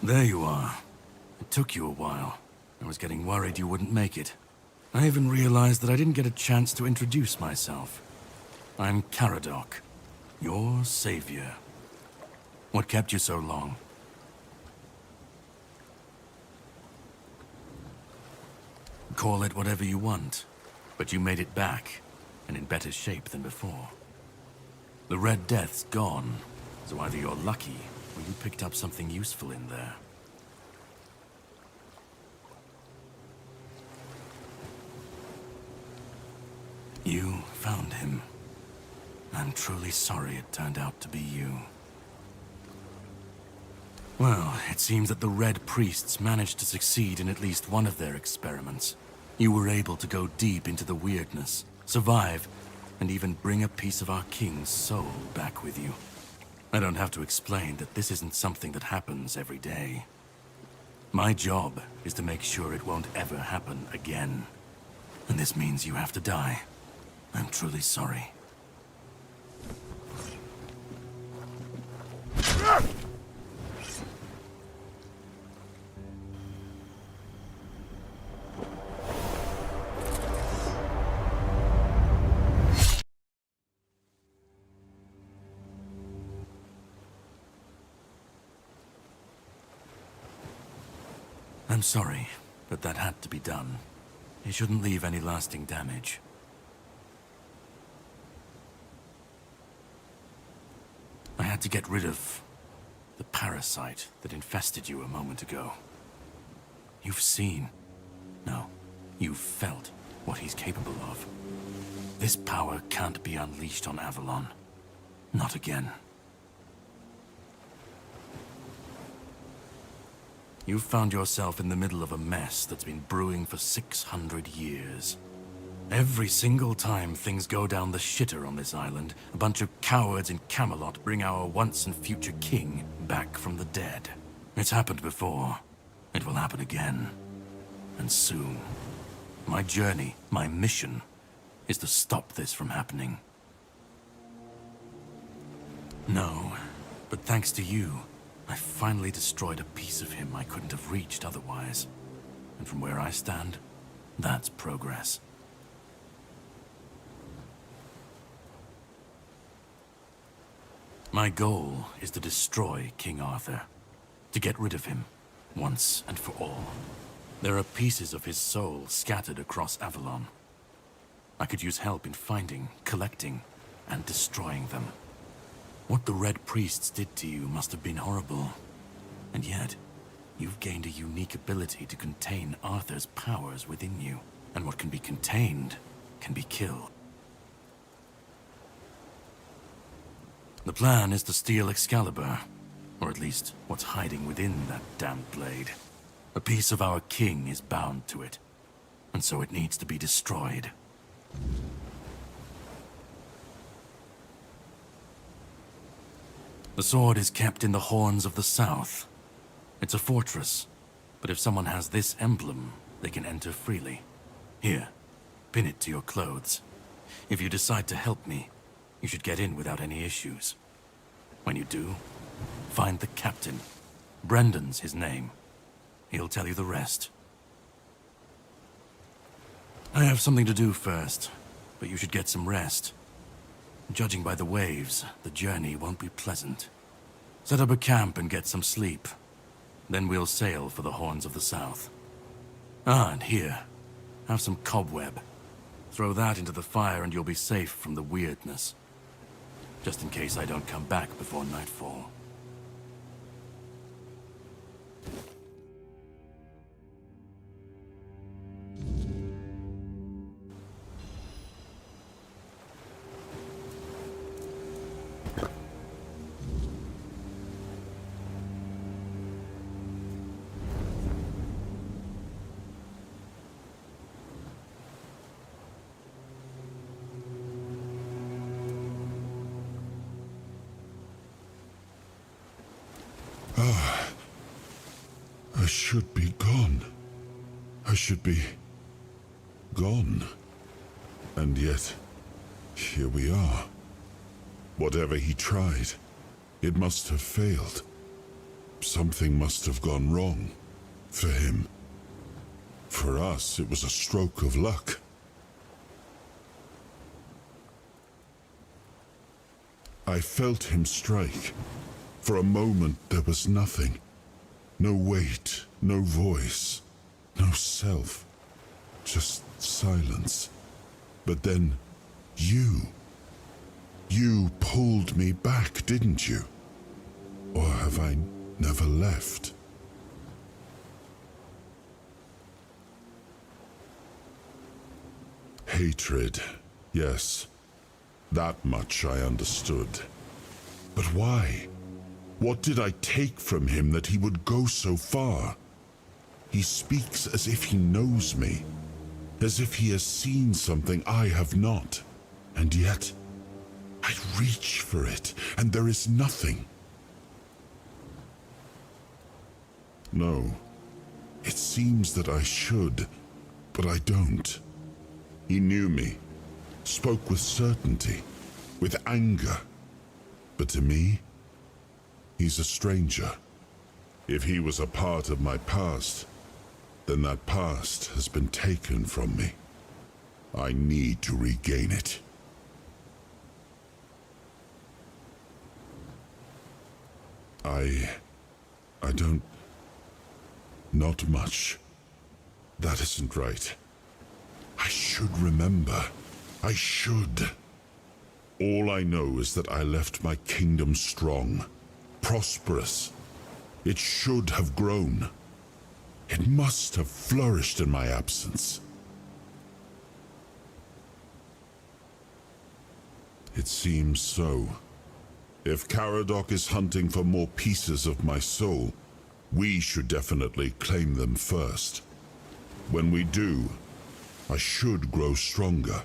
There you are. It took you a while. I was getting worried you wouldn't make it. I even realized that I didn't get a chance to introduce myself. I'm Caradoc, your savior. What kept you so long? Call it whatever you want, but you made it back, and in better shape than before. The Red Death's gone, so either you're lucky, or you picked up something useful in there. You found him. I'm truly sorry it turned out to be you. Well, it seems that the Red Priests managed to succeed in at least one of their experiments. You were able to go deep into the weirdness, survive, and even bring a piece of our king's soul back with you. I don't have to explain that this isn't something that happens every day. My job is to make sure it won't ever happen again. And this means you have to die. I'm truly sorry. I'm sorry, but that had to be done. It shouldn't leave any lasting damage. I had to get rid of the parasite that infested you a moment ago. You've seen, no, you've felt what he's capable of. This power can't be unleashed on Avalon. Not again. You've found yourself in the middle of a mess that's been brewing for 600 years. Every single time things go down the shitter on this island, a bunch of cowards in Camelot bring our once and future king back from the dead. It's happened before. It will happen again. And soon. My journey, my mission, is to stop this from happening. No, but thanks to you, I finally destroyed a piece of him I couldn't have reached otherwise. And from where I stand, that's progress. My goal is to destroy King Arthur. To get rid of him, once and for all. There are pieces of his soul scattered across Avalon. I could use help in finding, collecting, and destroying them. What the Red Priests did to you must have been horrible. And yet, you've gained a unique ability to contain Arthur's powers within you. And what can be contained can be killed. The plan is to steal Excalibur, or at least what's hiding within that damned blade. A piece of our king is bound to it, and so it needs to be destroyed. The sword is kept in the Horns of the South. It's a fortress, but if someone has this emblem, they can enter freely. Here, pin it to your clothes. If you decide to help me, you should get in without any issues. When you do, find the captain. Brendan's his name. He'll tell you the rest. I have something to do first, but you should get some rest. Judging by the waves, the journey won't be pleasant. Set up a camp and get some sleep. Then we'll sail for the Horns of the South. Ah, and here, have some cobweb. Throw that into the fire and you'll be safe from the weirdness. Just in case I don't come back before nightfall. I should be gone. I should be gone. And yet, here we are. Whatever he tried, it must have failed. Something must have gone wrong. For him. For us, it was a stroke of luck. I felt him strike. For a moment, there was nothing. No weight, no voice, no self. Just silence. But then, you pulled me back, didn't you? Or have I never left? Hatred, yes. That much I understood. But why? What did I take from him that he would go so far? He speaks as if he knows me, as if he has seen something I have not. And yet, I reach for it, and there is nothing. No, it seems that I should, but I don't. He knew me, spoke with certainty, with anger. But to me, he's a stranger. If he was a part of my past, then that past has been taken from me. I need to regain it. I don't... Not much. That isn't right. I should remember. I should. All I know is that I left my kingdom strong, prosperous. It should have grown. It must have flourished in my absence. It seems so. If Caradoc is hunting for more pieces of my soul, we should definitely claim them first. When we do, I should grow stronger.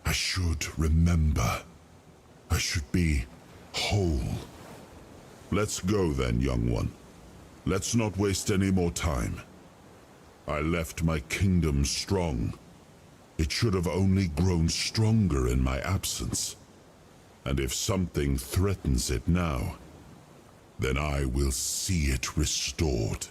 I should remember. I should be whole. Let's go then, young one. Let's not waste any more time. I left my kingdom strong. It should have only grown stronger in my absence. And if something threatens it now, then I will see it restored.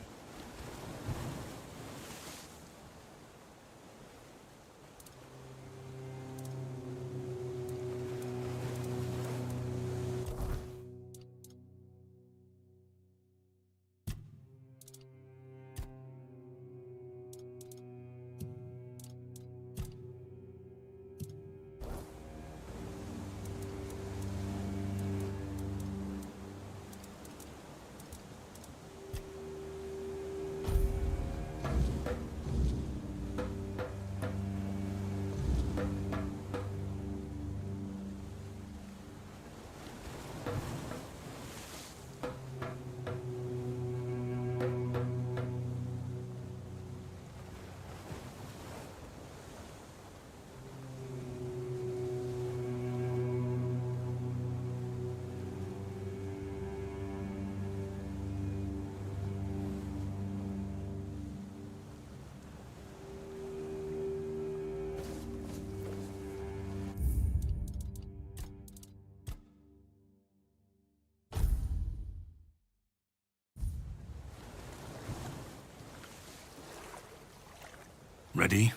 Ready?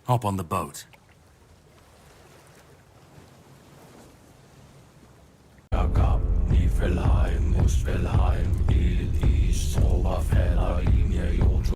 Hop on the boat. Gab, nie verleihen, muss verleihen, Elend ist, Zauberfäller, Linie, Jojo.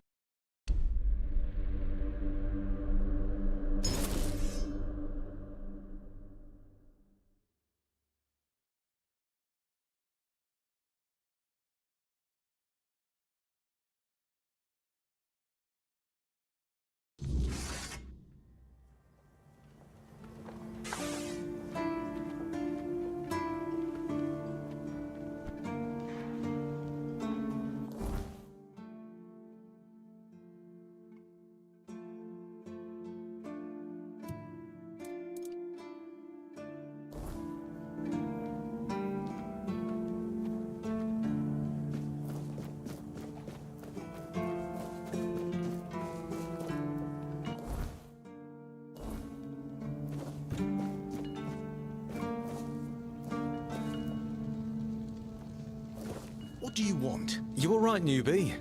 What do you want? You all right, newbie?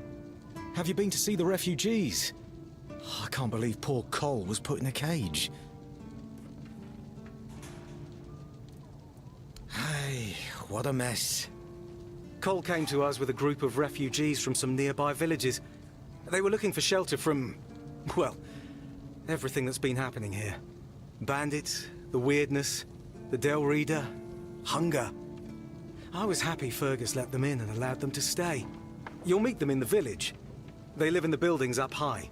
Have you been to see the refugees? I can't believe poor Cole was put in a cage. Hey, what a mess. Cole came to us with a group of refugees from some nearby villages. They were looking for shelter from, well, everything that's been happening here. Bandits, the weirdness, the Del Reader, hunger. I was happy Fergus let them in and allowed them to stay. You'll meet them in the village. They live in the buildings up high.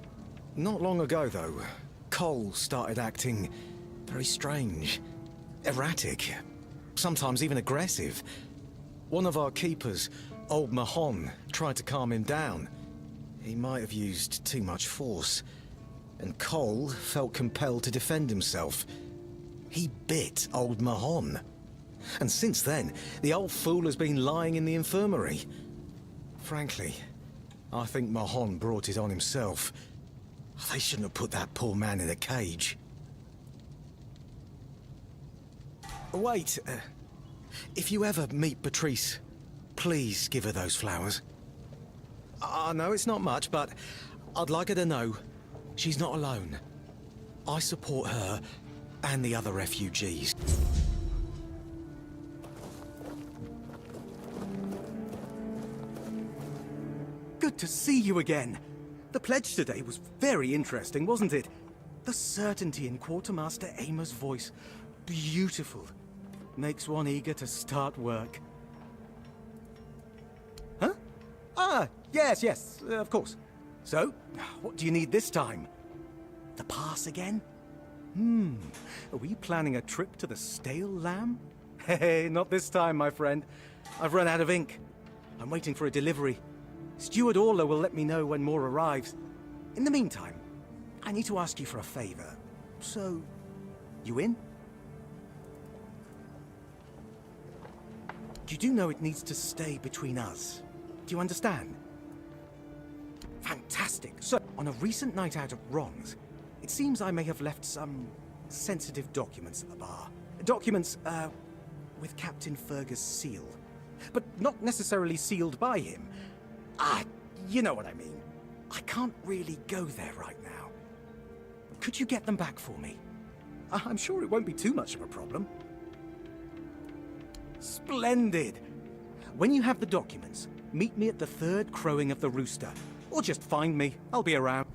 Not long ago, though, Cole started acting very strange. Erratic. Sometimes even aggressive. One of our keepers, old Mahon, tried to calm him down. He might have used too much force. And Cole felt compelled to defend himself. He bit old Mahon. And since then, the old fool has been lying in the infirmary. Frankly, I think Mahon brought it on himself. They shouldn't have put that poor man in a cage. Wait, if you ever meet Patrice, please give her those flowers. I know it's not much, but I'd like her to know she's not alone. I support her and the other refugees. Good to see you again. The pledge today was very interesting, wasn't it? The certainty in Quartermaster Aymer's voice. Beautiful. Makes one eager to start work. Huh? Ah, yes, of course. So, what do you need this time? The pass again? Are we planning a trip to the Stale Lamb? Hey, not this time, my friend. I've run out of ink. I'm waiting for a delivery. Steward Orla will let me know when more arrives. In the meantime, I need to ask you for a favor. So, you in? You do know it needs to stay between us. Do you understand? Fantastic. So, on a recent night out at Ron's, it seems I may have left some sensitive documents at the bar. Documents, with Captain Fergus' seal. But not necessarily sealed by him. You know what I mean. I can't really go there right now. Could you get them back for me? I'm sure it won't be too much of a problem. Splendid! When you have the documents, meet me at the third crowing of the rooster. Or just find me. I'll be around.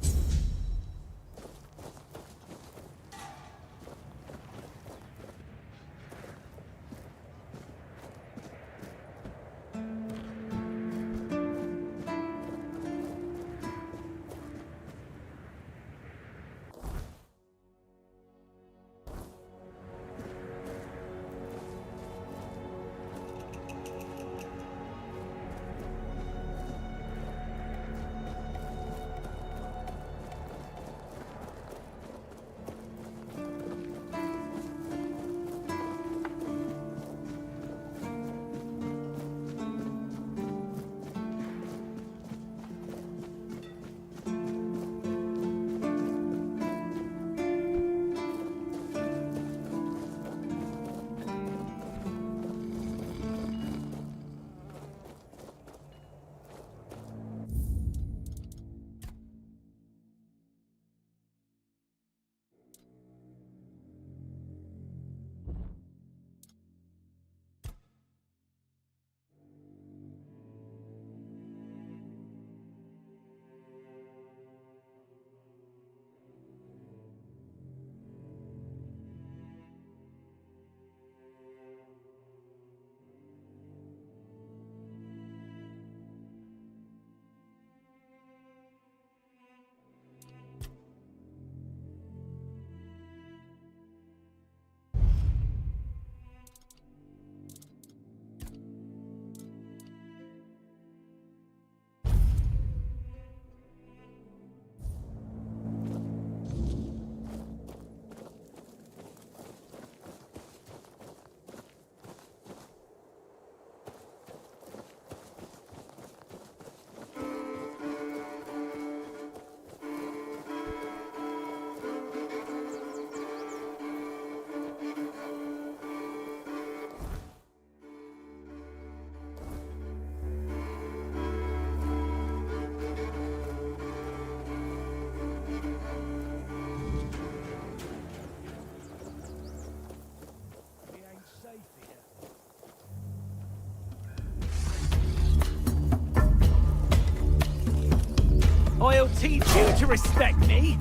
I'll teach you to respect me.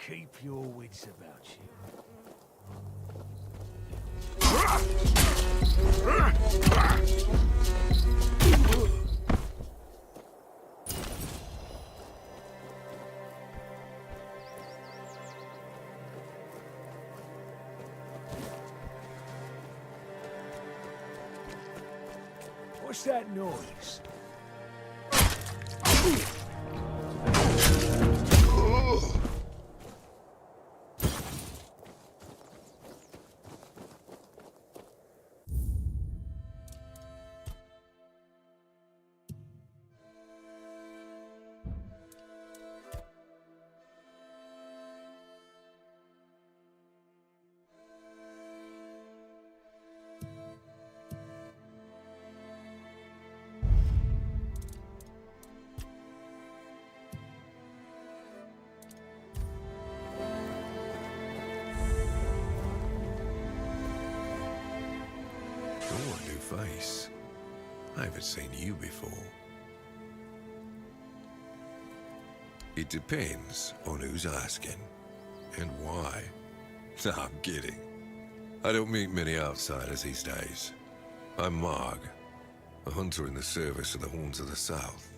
Keep your wits about you. What's that noise? Oh, a new face. I haven't seen you before. It depends on who's asking and why. No, I'm kidding. I don't meet many outsiders these days. I'm Marg, a hunter in the service of the Horns of the South.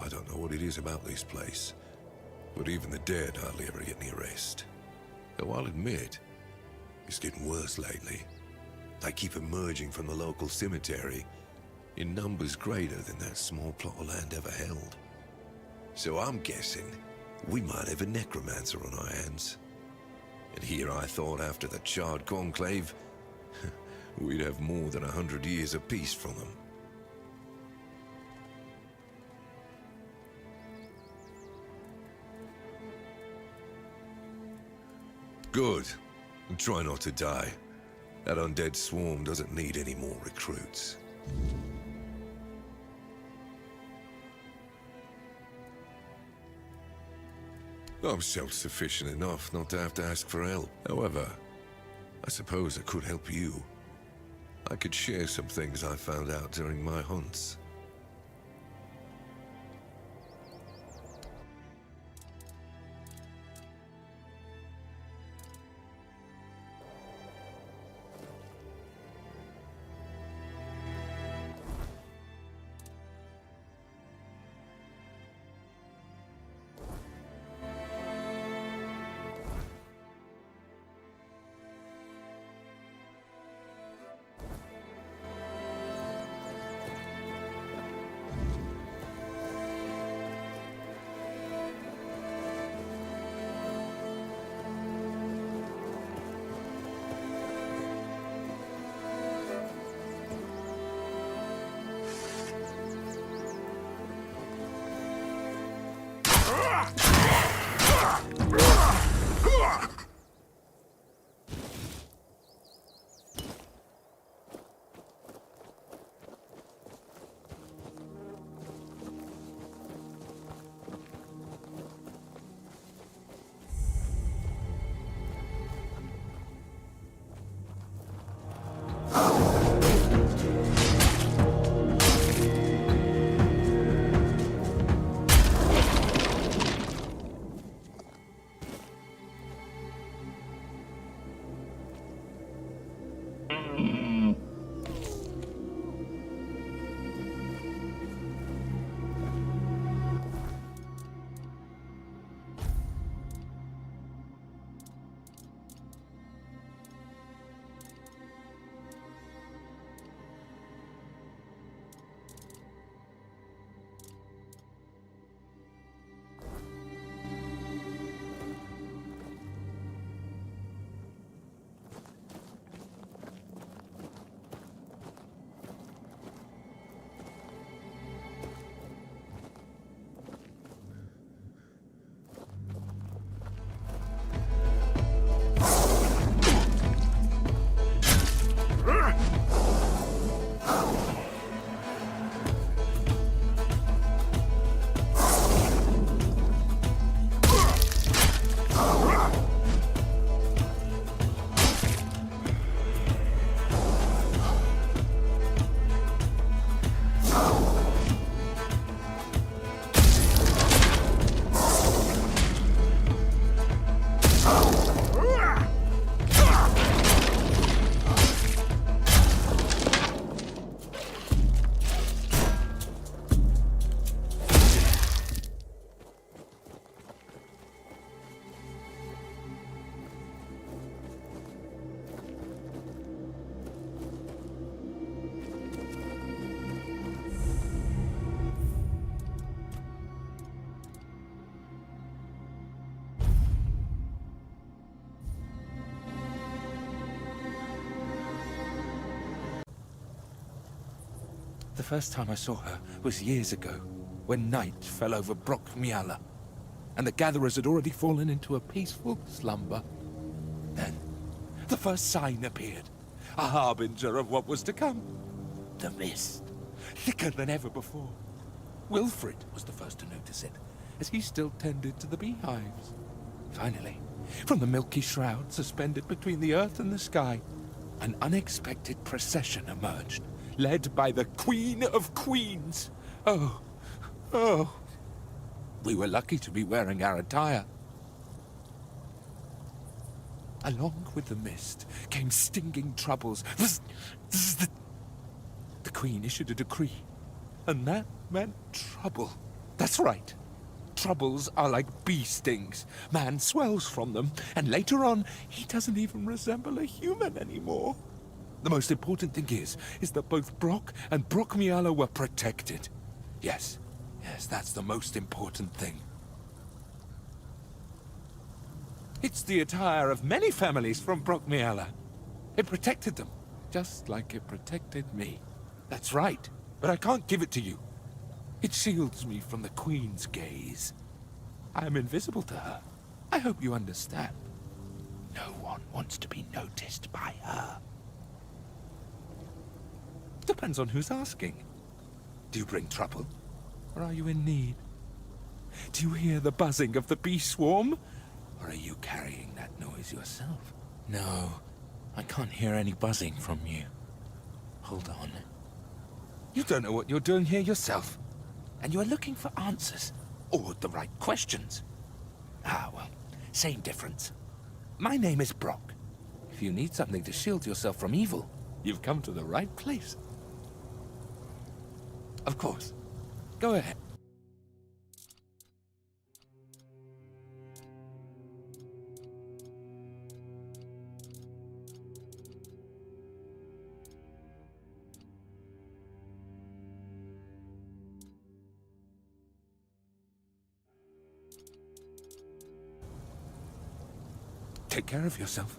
I don't know what it is about this place, but even the dead hardly ever get any rest. Though I'll admit, it's getting worse lately. They keep emerging from the local cemetery in numbers greater than that small plot of land ever held. So I'm guessing we might have a necromancer on our hands. And here I thought after the Charred Conclave, we'd have more than 100 years of peace from them. Good. And try not to die. That undead swarm doesn't need any more recruits. I'm self-sufficient enough not to have to ask for help. However, I suppose I could help you. I could share some things I found out during my hunts. The first time I saw her was years ago, when night fell over Brockmiala, and the gatherers had already fallen into a peaceful slumber. Then, the first sign appeared, a harbinger of what was to come. The mist, thicker than ever before. Wilfred was the first to notice it, as he still tended to the beehives. Finally, from the milky shroud suspended between the earth and the sky, an unexpected procession emerged, led by the Queen of Queens. Oh, oh. We were lucky to be wearing our attire. Along with the mist came stinging troubles. The Queen issued a decree, and that meant trouble. That's right. Troubles are like bee stings. Man swells from them, and later on, he doesn't even resemble a human anymore. The most important thing is that both Brock and Brockmiala were protected. Yes, that's the most important thing. It's the attire of many families from Brockmiala. It protected them, just like it protected me. That's right, but I can't give it to you. It shields me from the Queen's gaze. I am invisible to her. I hope you understand. No one wants to be noticed by her. Depends on who's asking. Do you bring trouble? Or are you in need? Do you hear the buzzing of the bee swarm? Or are you carrying that noise yourself? No, I can't hear any buzzing from you. Hold on. You don't know what you're doing here yourself. And you are looking for answers. Or the right questions. Ah, well, same difference. My name is Brock. If you need something to shield yourself from evil, you've come to the right place. Of course. Go ahead. Take care of yourself.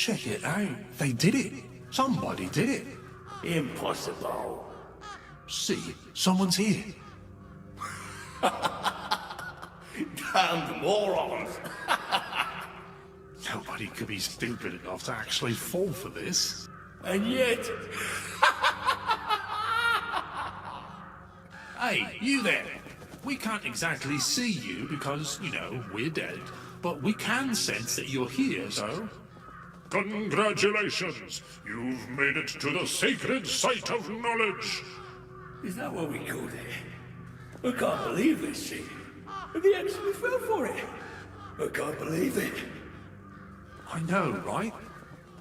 Check it out. They did it. Somebody did it. Impossible. See, someone's here. Damned morons. Nobody could be stupid enough to actually fall for this. And yet... Hey, you there! We can't exactly see you because, you know, we're dead. But we can sense that you're here, so... Congratulations! You've made it to the sacred site of knowledge! Is that what we called it? I can't believe this thing. They actually fell for it. I can't believe it. I know, right?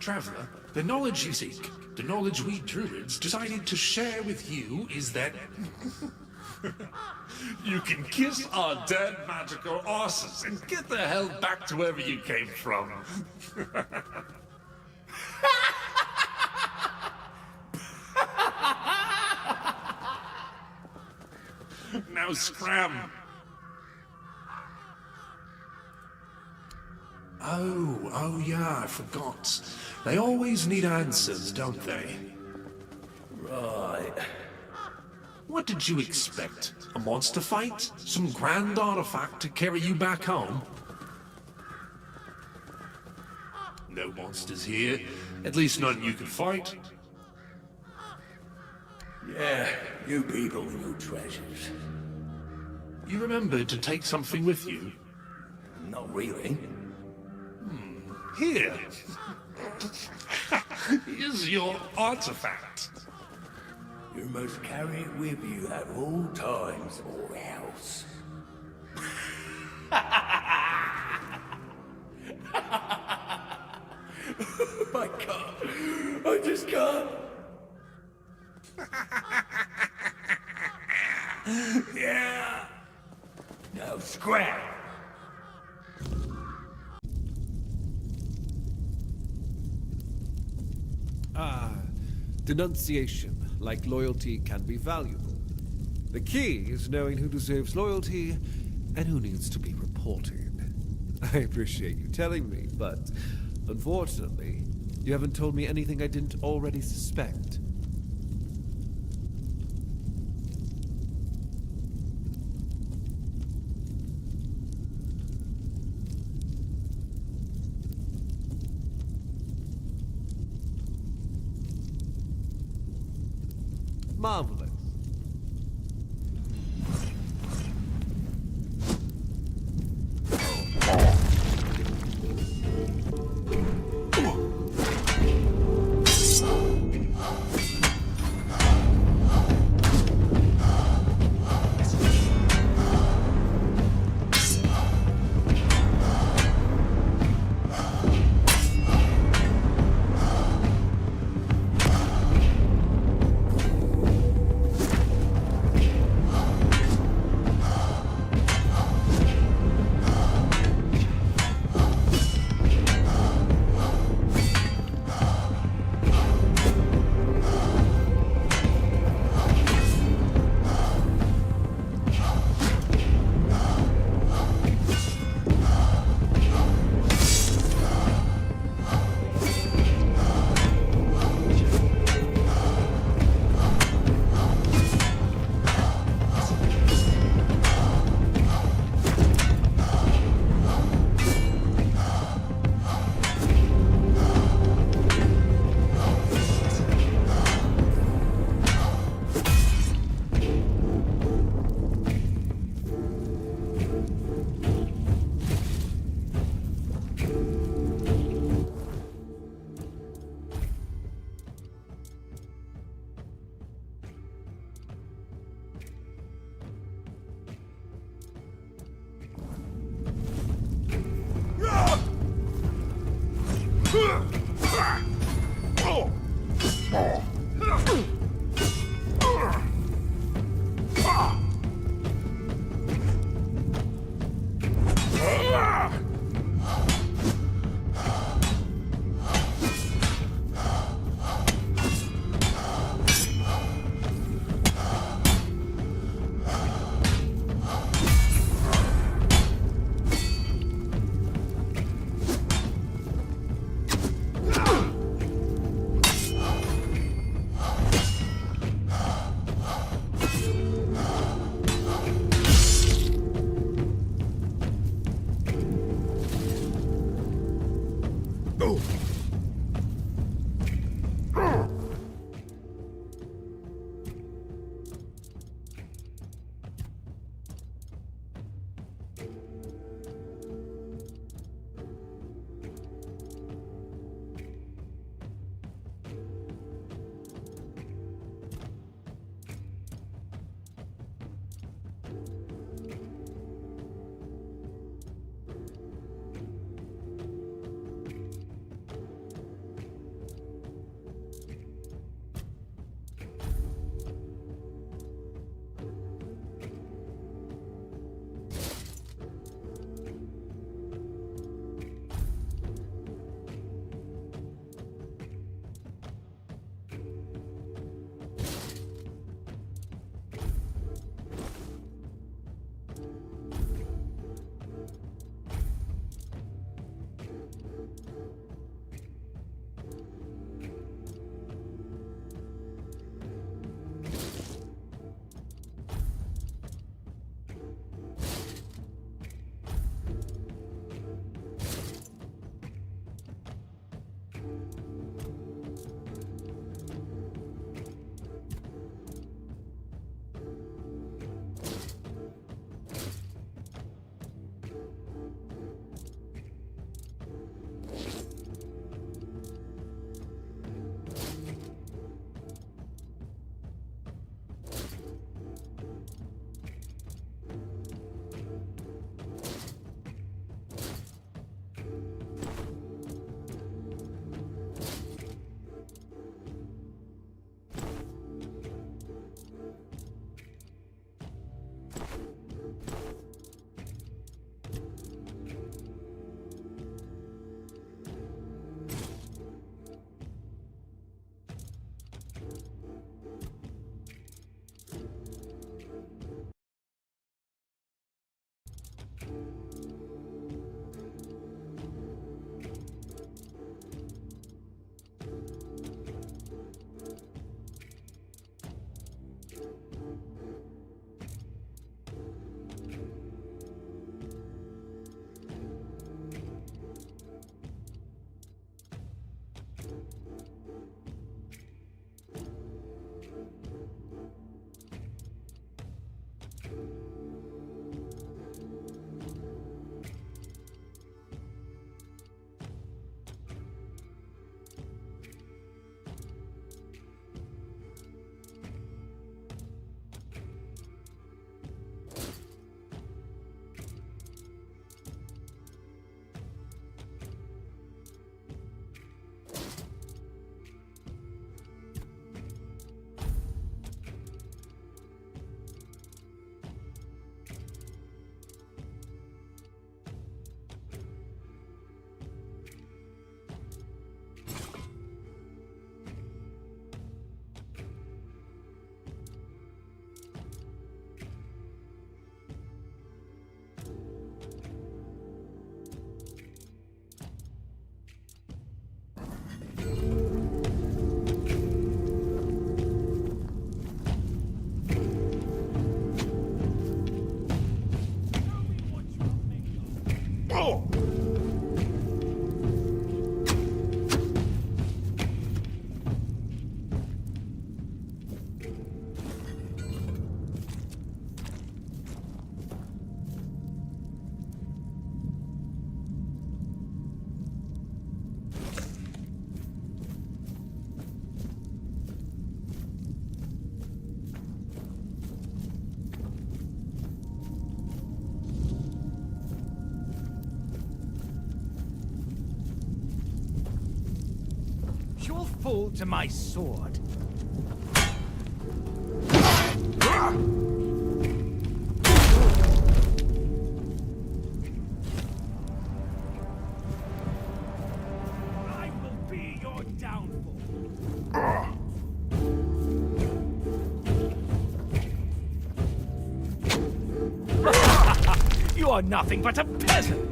Traveler, the knowledge you seek, the knowledge we druids decided to share with you is that... You can kiss our dead magical asses and get the hell back to wherever you came from. Now scram. Oh yeah, I forgot. They always need answers, don't they? Right. What did you expect? A monster fight? Some grand artifact to carry you back home? No monsters here. At least none you could fight. Yeah, you people and your treasures. You remembered to take something with you? Not really. Here. Here's your artifact. You must carry it with you at all times or else. I can't. I just can't. Yeah. Now scrap. Denunciation, like loyalty, can be valuable. The key is knowing who deserves loyalty and who needs to be reported. I appreciate you telling me, but unfortunately, you haven't told me anything I didn't already suspect. Marvelous. You'll fall to my sword. I will be your downfall. You are nothing but a peasant.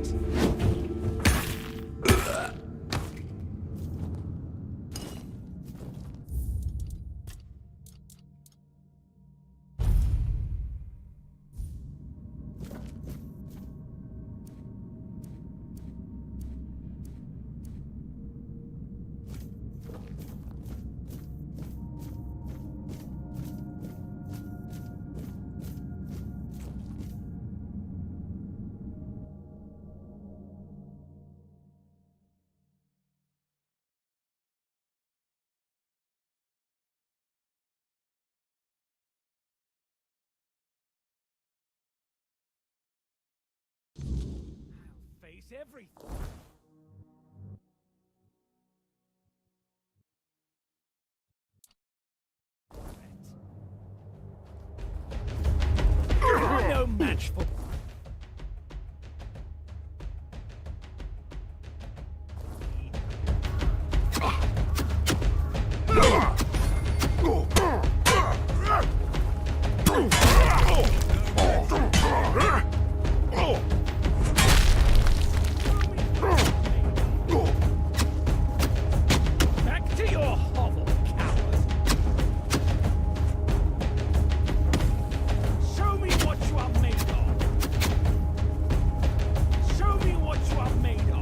fix everything. You're no match for... Back to your hovel, coward. Show me what you are made of. Show me what you are made of.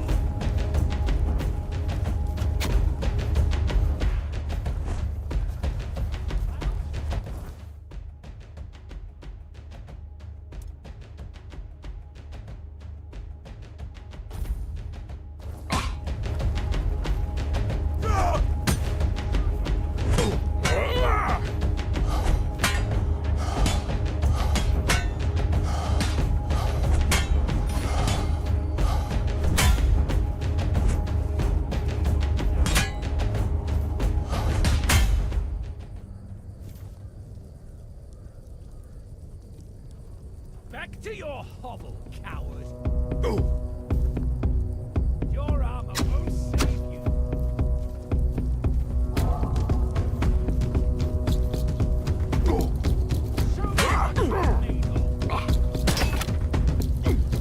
Back to your hovel, coward. Your armor won't save you. Show me what you are made of.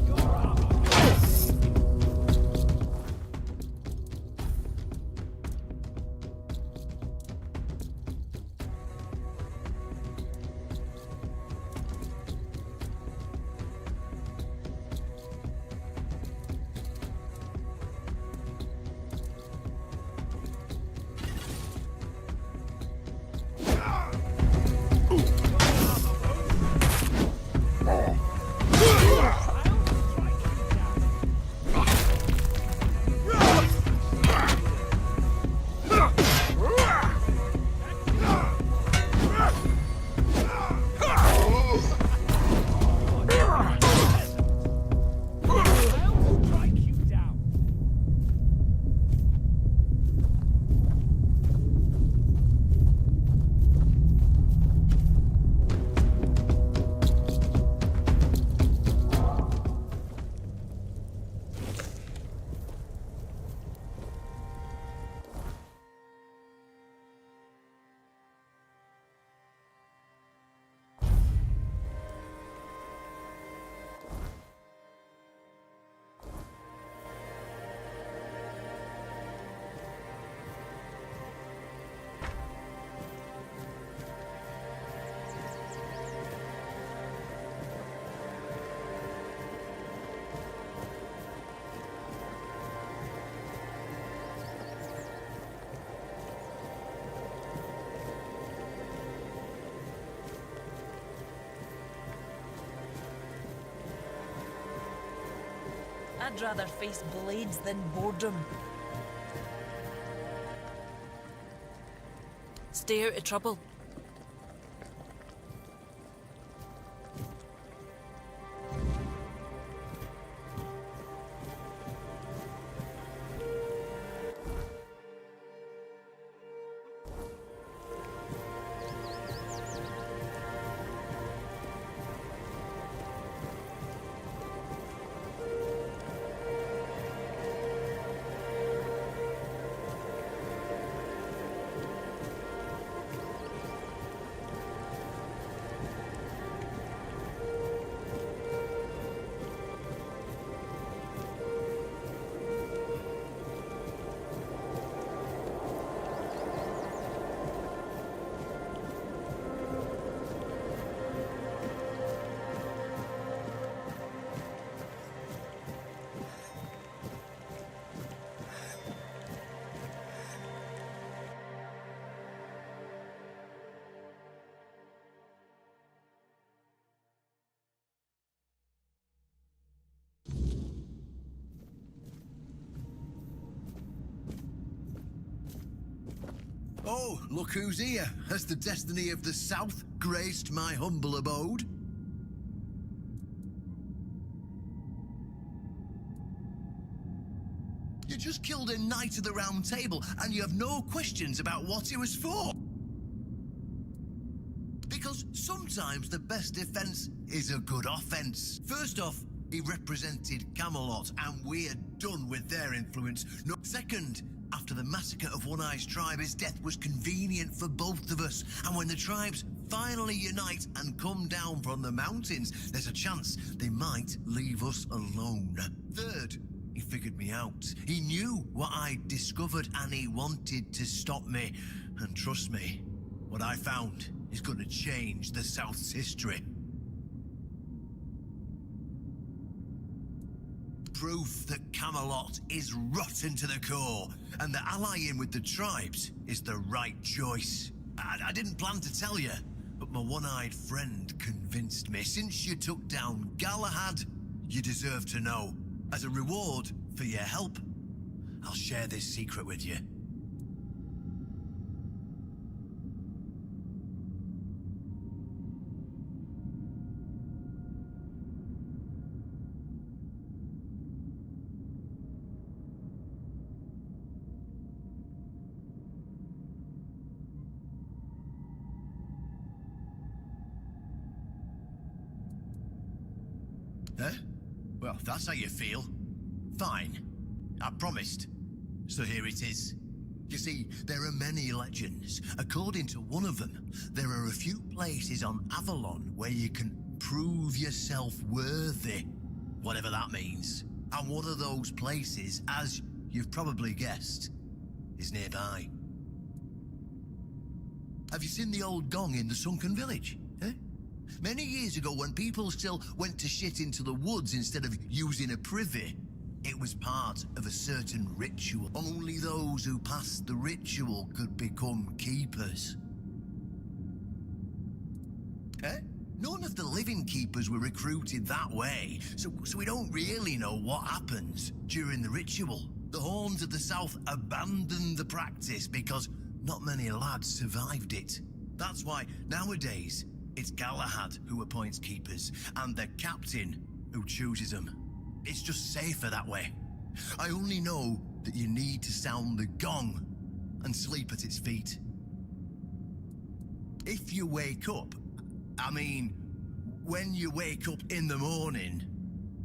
Your armor won't save you. I'd rather face blades than boredom. Stay out of trouble. Oh, look who's here. Has the destiny of the South graced my humble abode? You just killed a knight of the round table and you have no questions about what it was for. Because sometimes the best defense is a good offense. First off, he represented Camelot, and we're done with their influence. No. Second, after the massacre of One Eye's tribe, his death was convenient for both of us. And when the tribes finally unite and come down from the mountains, there's a chance they might leave us alone. Third, he figured me out. He knew what I'd discovered and he wanted to stop me. And trust me, what I found is going to change the South's history. Proof that Camelot is rotten to the core, and that allying with the tribes is the right choice. I didn't plan to tell you, but my one-eyed friend convinced me. Since you took down Galahad, you deserve to know. As a reward for your help, I'll share this secret with you. Huh? Well, if that's how you feel, fine. I promised. So here it is. You see, there are many legends. According to one of them, there are a few places on Avalon where you can prove yourself worthy, whatever that means. And one of those places, as you've probably guessed, is nearby. Have you seen the old gong in the sunken village? Eh? Many years ago, when people still went to shit into the woods instead of using a privy, it was part of a certain ritual. Only those who passed the ritual could become keepers. Eh? None of the living keepers were recruited that way, so we don't really know what happens during the ritual. The Horns of the South abandoned the practice because not many lads survived it. That's why nowadays it's Galahad who appoints keepers and the captain who chooses them. It's just safer that way. I only know that you need to sound the gong and sleep at its feet. If you wake up, when you wake up in the morning,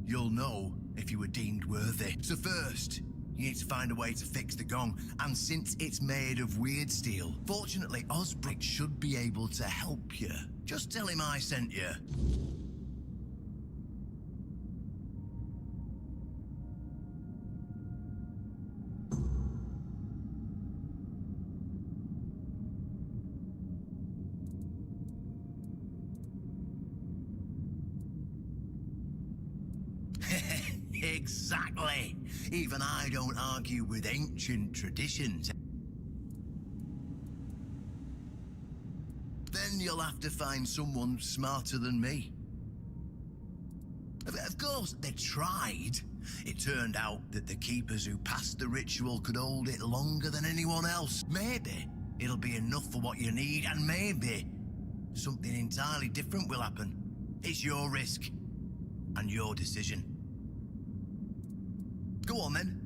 you'll know if you were deemed worthy. So first, you need to find a way to fix the gong, and since it's made of weird steel, fortunately Osbrick should be able to help you. Just tell him I sent you. Exactly. Even I don't argue with ancient traditions. Then you'll have to find someone smarter than me. Of course, they tried. It turned out that the keepers who passed the ritual could hold it longer than anyone else. Maybe it'll be enough for what you need, and maybe something entirely different will happen. It's your risk and your decision. Go on then.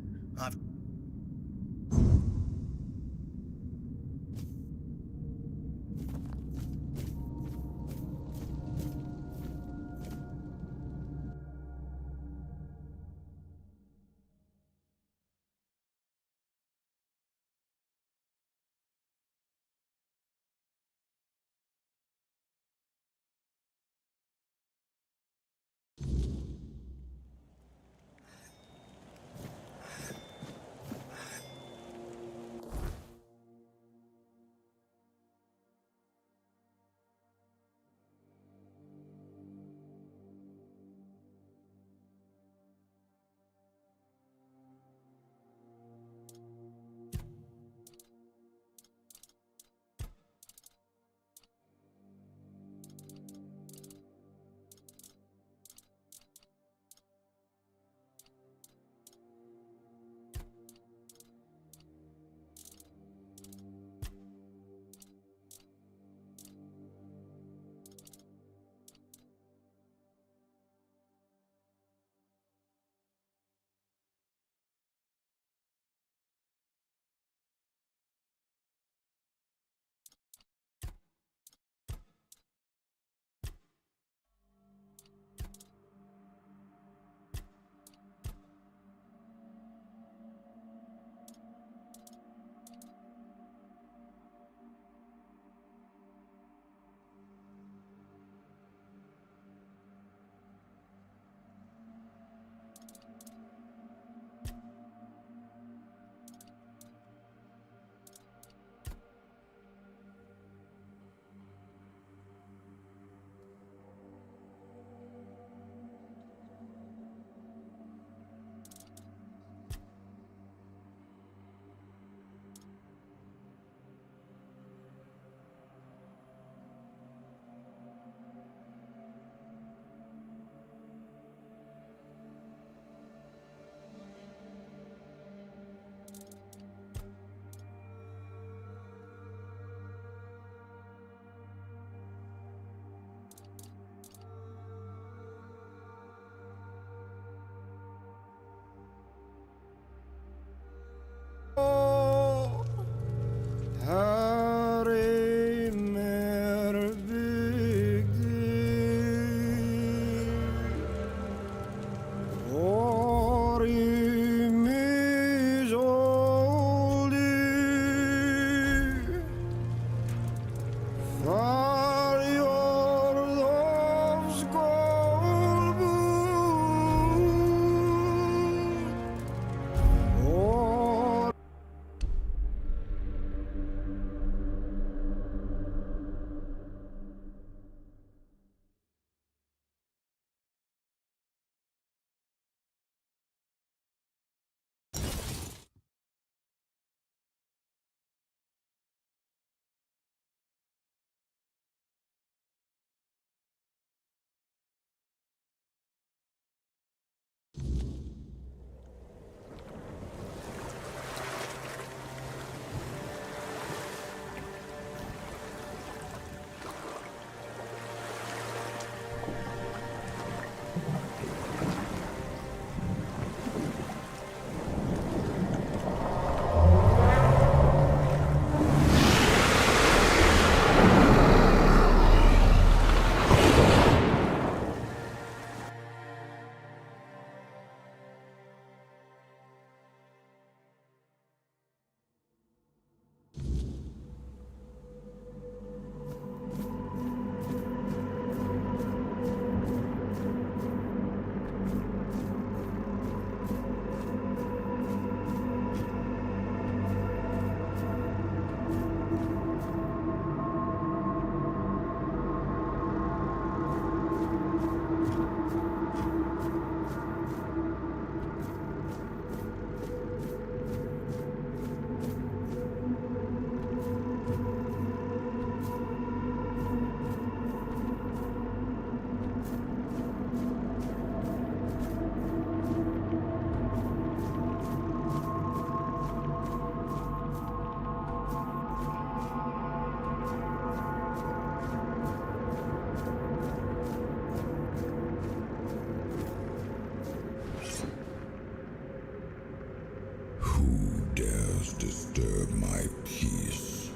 Who dares disturb my peace?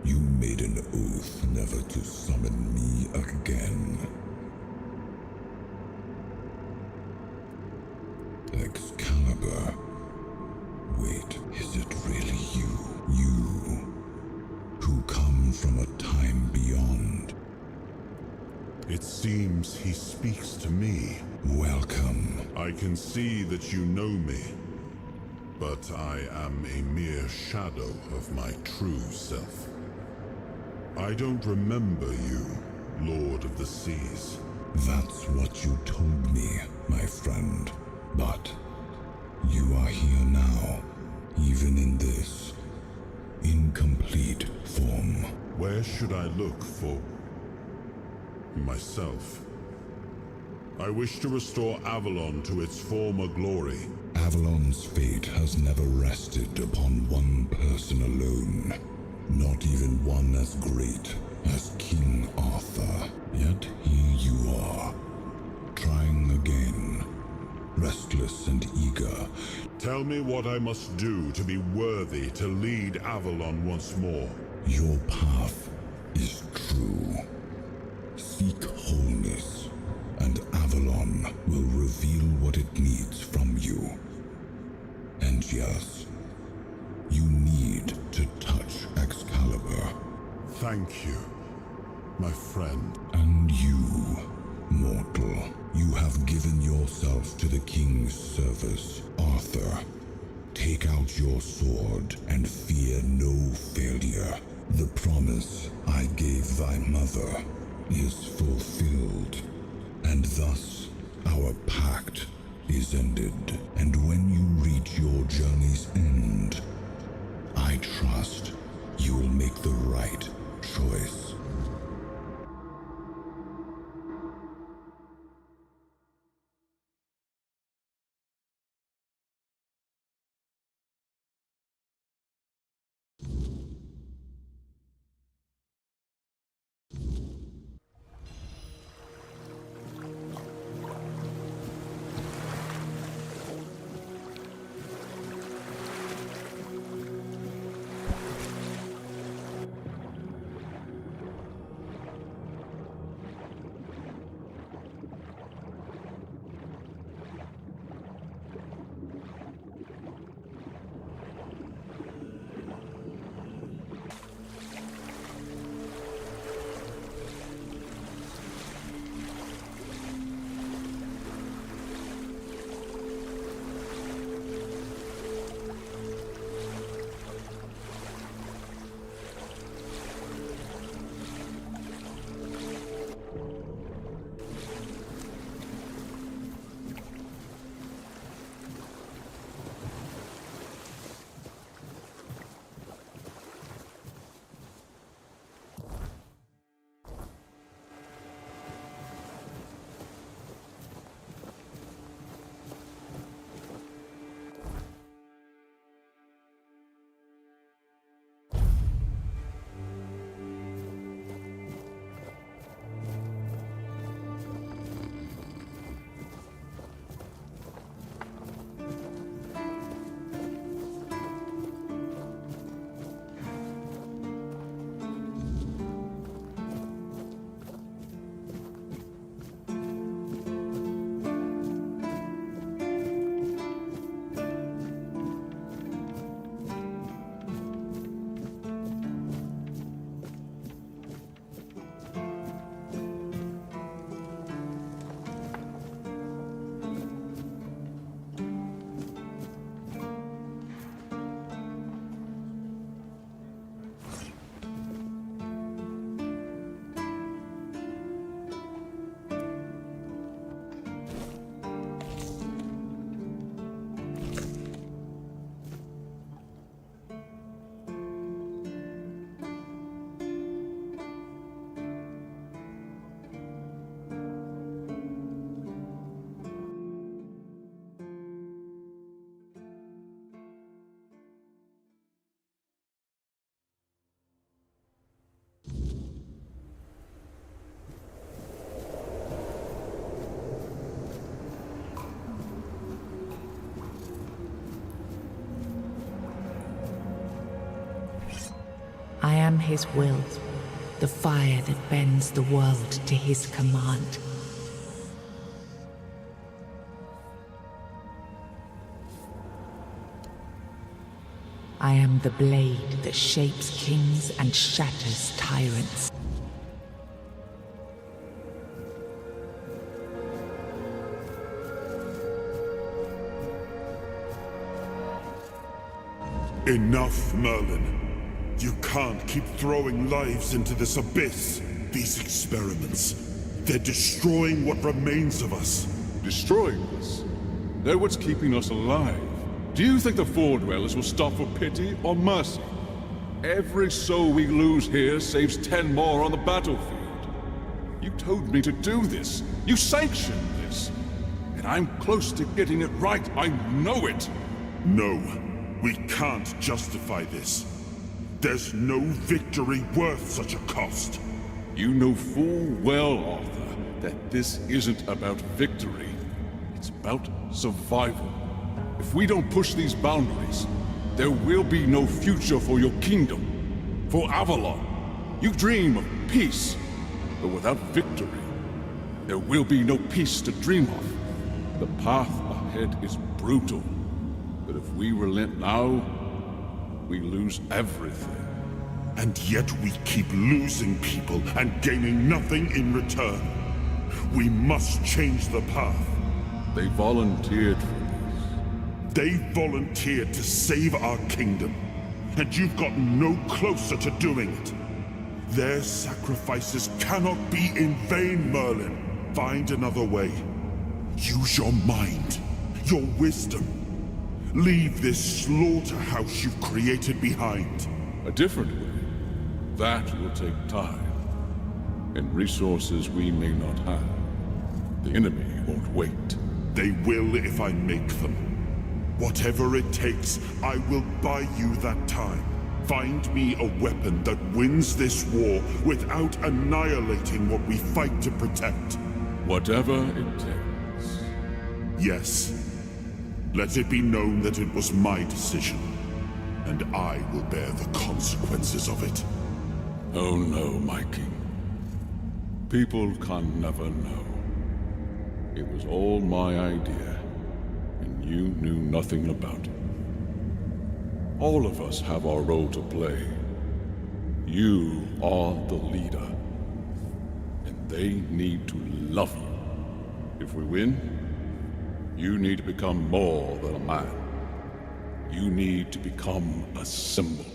You made an oath never to summon me again. Excalibur. Wait, is it really you? You, who come from a time beyond. It seems he speaks to me. Welcome. I can see that you know me, but I am a mere shadow of my true self. I don't remember you, Lord of the Seas. That's what you told me, my friend. But you are here now, even in this incomplete form. Where should I look for myself? I wish to restore Avalon to its former glory. Avalon's fate has never rested upon one person alone. Not even one as great as King Arthur. Yet here you are, trying again, restless and eager. Tell me what I must do to be worthy to lead Avalon once more. Your path is true. Seek wholeness, and Avalon will reveal what it needs from you. And yes, you need to touch Excalibur. Thank you, my friend. And you, mortal, you have given yourself to the king's service. Arthur, take out your sword and fear no failure. The promise I gave thy mother is fulfilled, and thus our pact is ended. And when you reach your journey's end, I trust you will make the right choice. am his will, the fire that bends the world to his command. I am the blade that shapes kings and shatters tyrants. Enough, Merlin. You can't keep throwing lives into this abyss. These experiments, they're destroying what remains of us. Destroying us? They're what's keeping us alive. Do you think the Four Dwellers will stop for pity or mercy? Every soul we lose here saves 10 more on the battlefield. You told me to do this. You sanctioned this. And I'm close to getting it right. I know it. No, we can't justify this. There's no victory worth such a cost. You know full well, Arthur, that this isn't about victory. It's about survival. If we don't push these boundaries, there will be no future for your kingdom, for Avalon. You dream of peace, but without victory, there will be no peace to dream of. The path ahead is brutal, but if we relent now, we lose everything. And yet we keep losing people and gaining nothing in return. We must change the path. They volunteered for this. They volunteered to save our kingdom, and you've gotten no closer to doing it. Their sacrifices cannot be in vain, Merlin. Find another way. Use your mind, your wisdom. Leave this slaughterhouse you've created behind. A different way. That will take time, and resources we may not have. The enemy won't wait. They will if I make them. Whatever it takes, I will buy you that time. Find me a weapon that wins this war without annihilating what we fight to protect. Whatever it takes. Yes. Let it be known that it was my decision, and I will bear the consequences of it. Oh no, my king. People can never know. It was all my idea, and you knew nothing about it. All of us have our role to play. You are the leader, and they need to love you. If we win, you need to become more than a man. You need to become a symbol.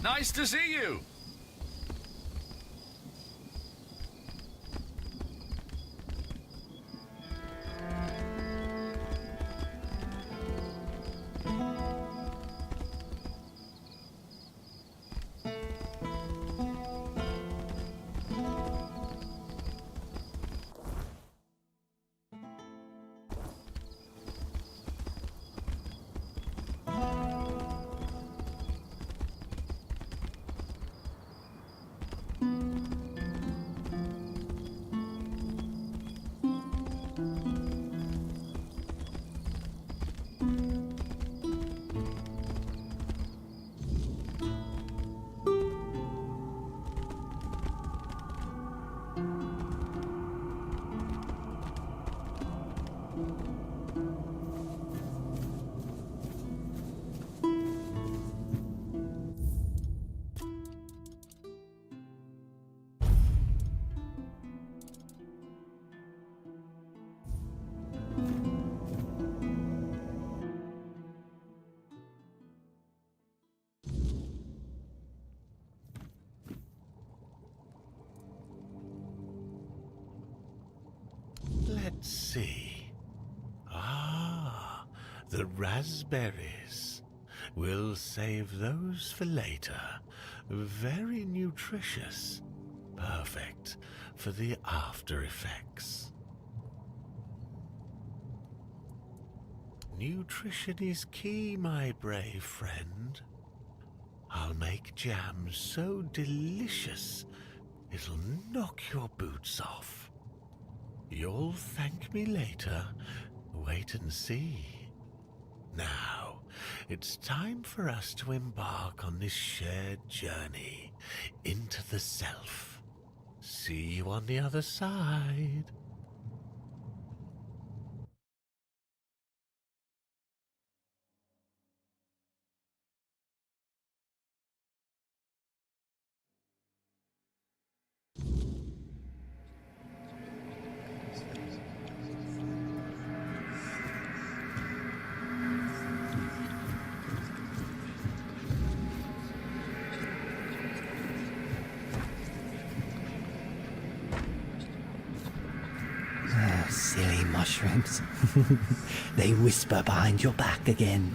Nice to see you! Let's see. Ah, the raspberries. We'll save those for later. Very nutritious. Perfect for the after effects. Nutrition is key, my brave friend. I'll make jam so delicious it'll knock your boots off. You'll thank me later. Wait and see. Now, it's time for us to embark on this shared journey into the self. See you on the other side. Silly mushrooms. They whisper behind your back again.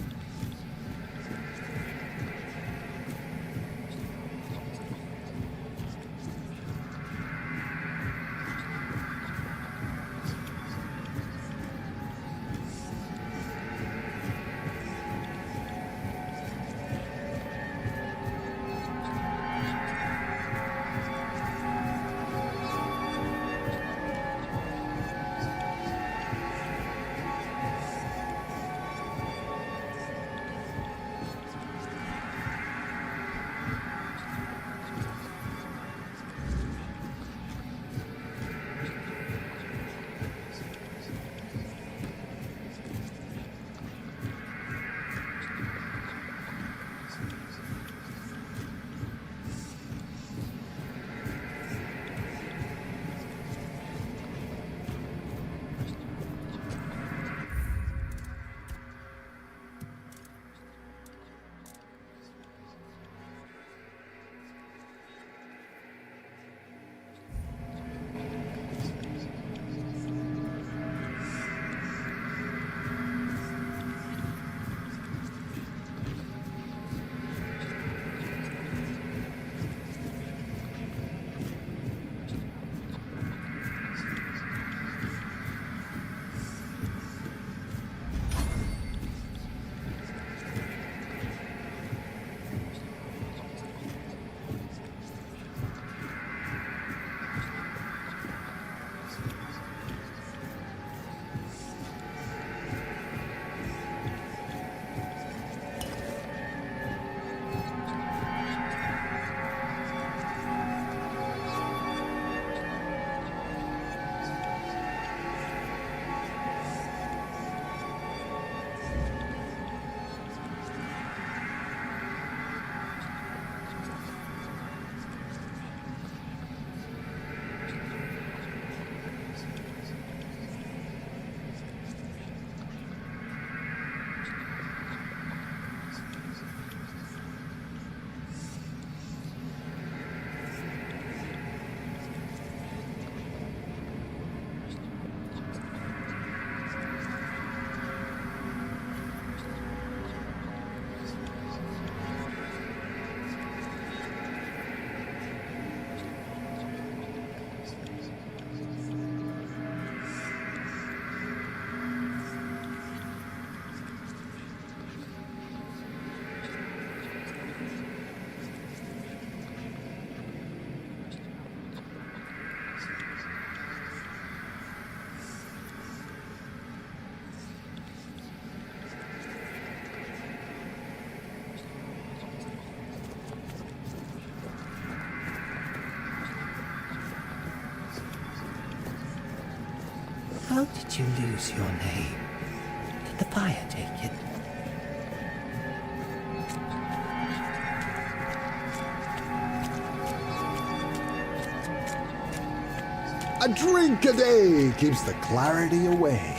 How did you lose your name? Did the fire take it? A drink a day keeps the clarity away.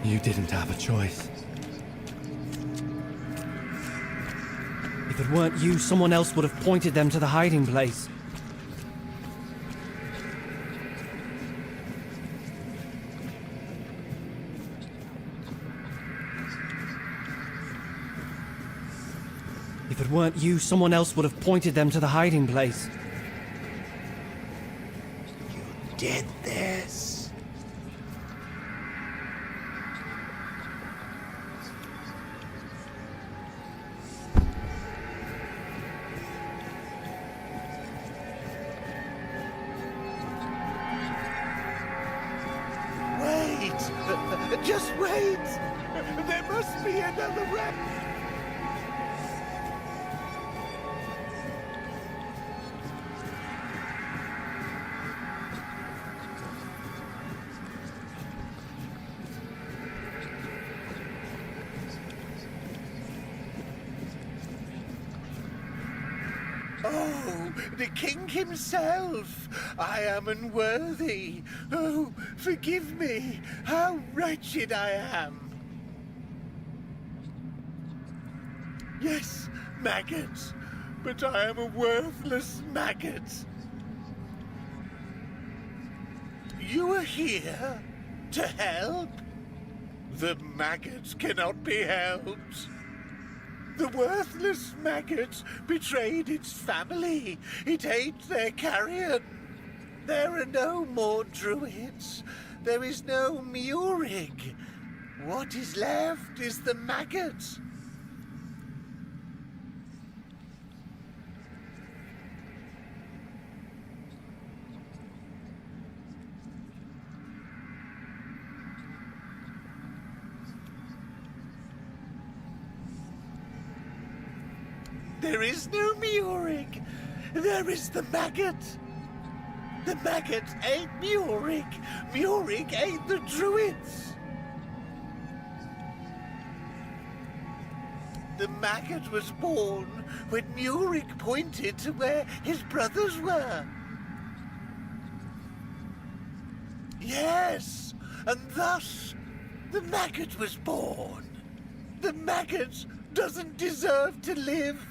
You didn't have a choice. If it weren't you, someone else would have pointed them to the hiding place. If it weren't you, someone else would have pointed them to the hiding place. You did this. Wait! Just wait! There must be another way! Oh, the king himself! I am unworthy. Oh, forgive me. How wretched I am. Yes, maggot. But I am a worthless maggot. You are here to help? The maggot cannot be helped. The worthless maggot betrayed its family. It ate their carrion. There are no more druids. There is no Murig. What is left is the maggot. There is no Murig. There is the maggot. The maggot ate Murig. Murig ate the druids. The maggot was born when Murig pointed to where his brothers were. Yes, and thus the maggot was born. The maggot doesn't deserve to live.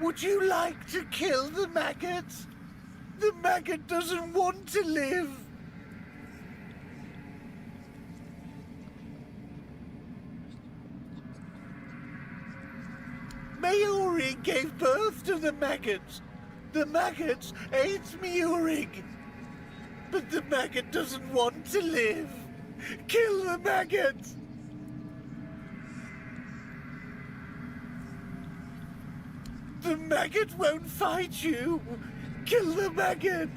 Would you like to kill the maggot? The maggot doesn't want to live. Murig gave birth to the maggot. The maggot ate Murig. But the maggot doesn't want to live. Kill the maggot! The maggot won't fight you! Kill the maggot!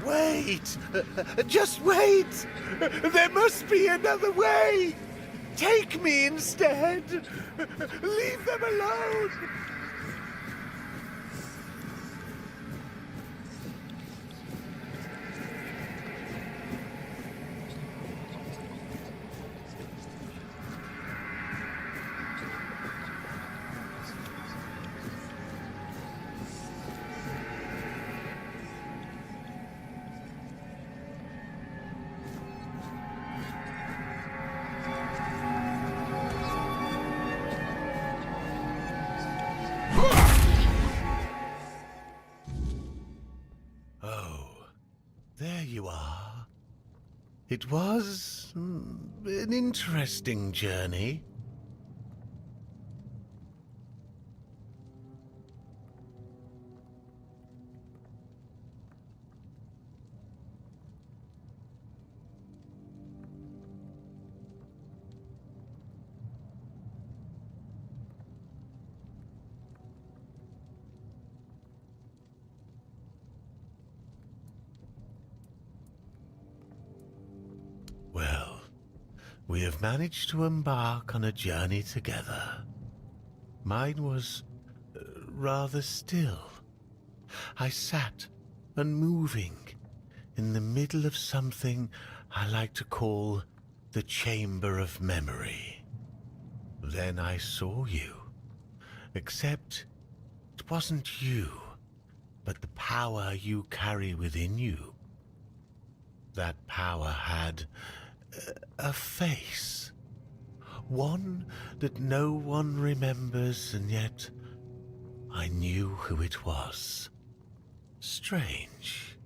Wait! Just wait! There must be another way! Take me instead! Leave them alone! you are. It was an interesting journey. Well, we have managed to embark on a journey together. Mine was rather still. I sat unmoving in the middle of something I like to call the Chamber of Memory. Then I saw you, except it wasn't you, but the power you carry within you. That power had a face. One that no one remembers, and yet I knew who it was. Strange.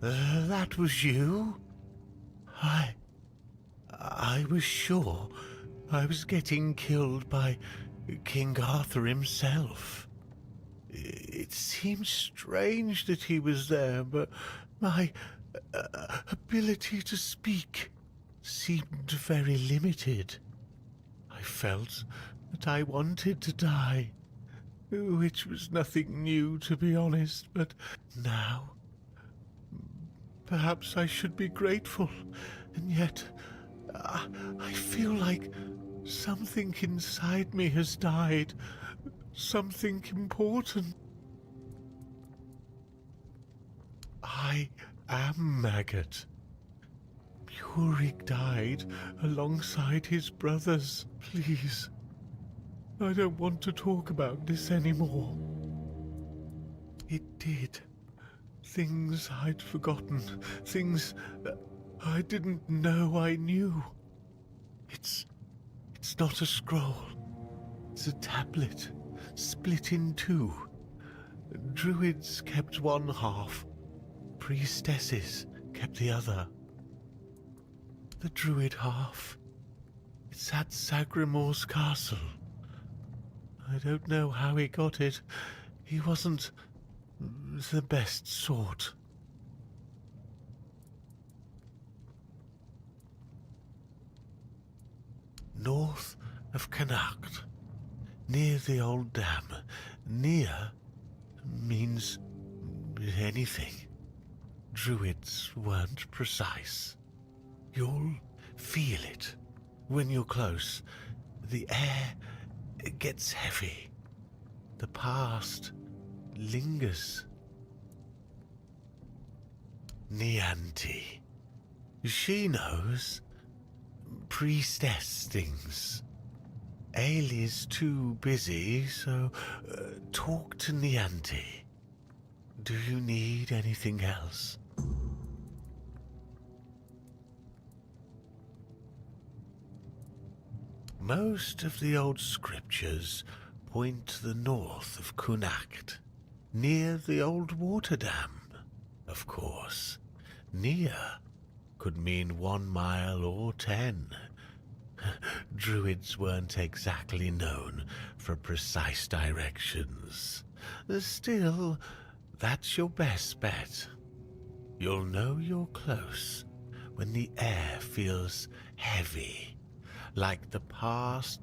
That was you? I was sure I was getting killed by King Arthur himself. It seemed strange that he was there, but my ability to speak seemed very limited. I felt that I wanted to die, which was nothing new, to be honest, but now perhaps I should be grateful, and yet I feel like something inside me has died. Something important. I am Maggot. Murik died alongside his brothers. Please, I don't want to talk about this anymore. It did. Things I'd forgotten. Things I didn't know I knew. It's not a scroll. It's a tablet, split in two. Druids kept one half. Priestesses kept the other. The druid half. It's at Sagrimor's castle. I don't know how he got it. He wasn't the best sort. North of Connacht, near the old dam. Near means anything. Druids weren't precise. You'll feel it when you're close. The air gets heavy. The past lingers. Nianti. She knows. Priestess things. Ailey's too busy, so talk to Nianti. Do you need anything else? Most of the old scriptures point to the north of Connacht, near the old water dam, of course. Near could mean 1 mile or 10. Druids weren't exactly known for precise directions. Still, that's your best bet. You'll know you're close when the air feels heavy, like the past.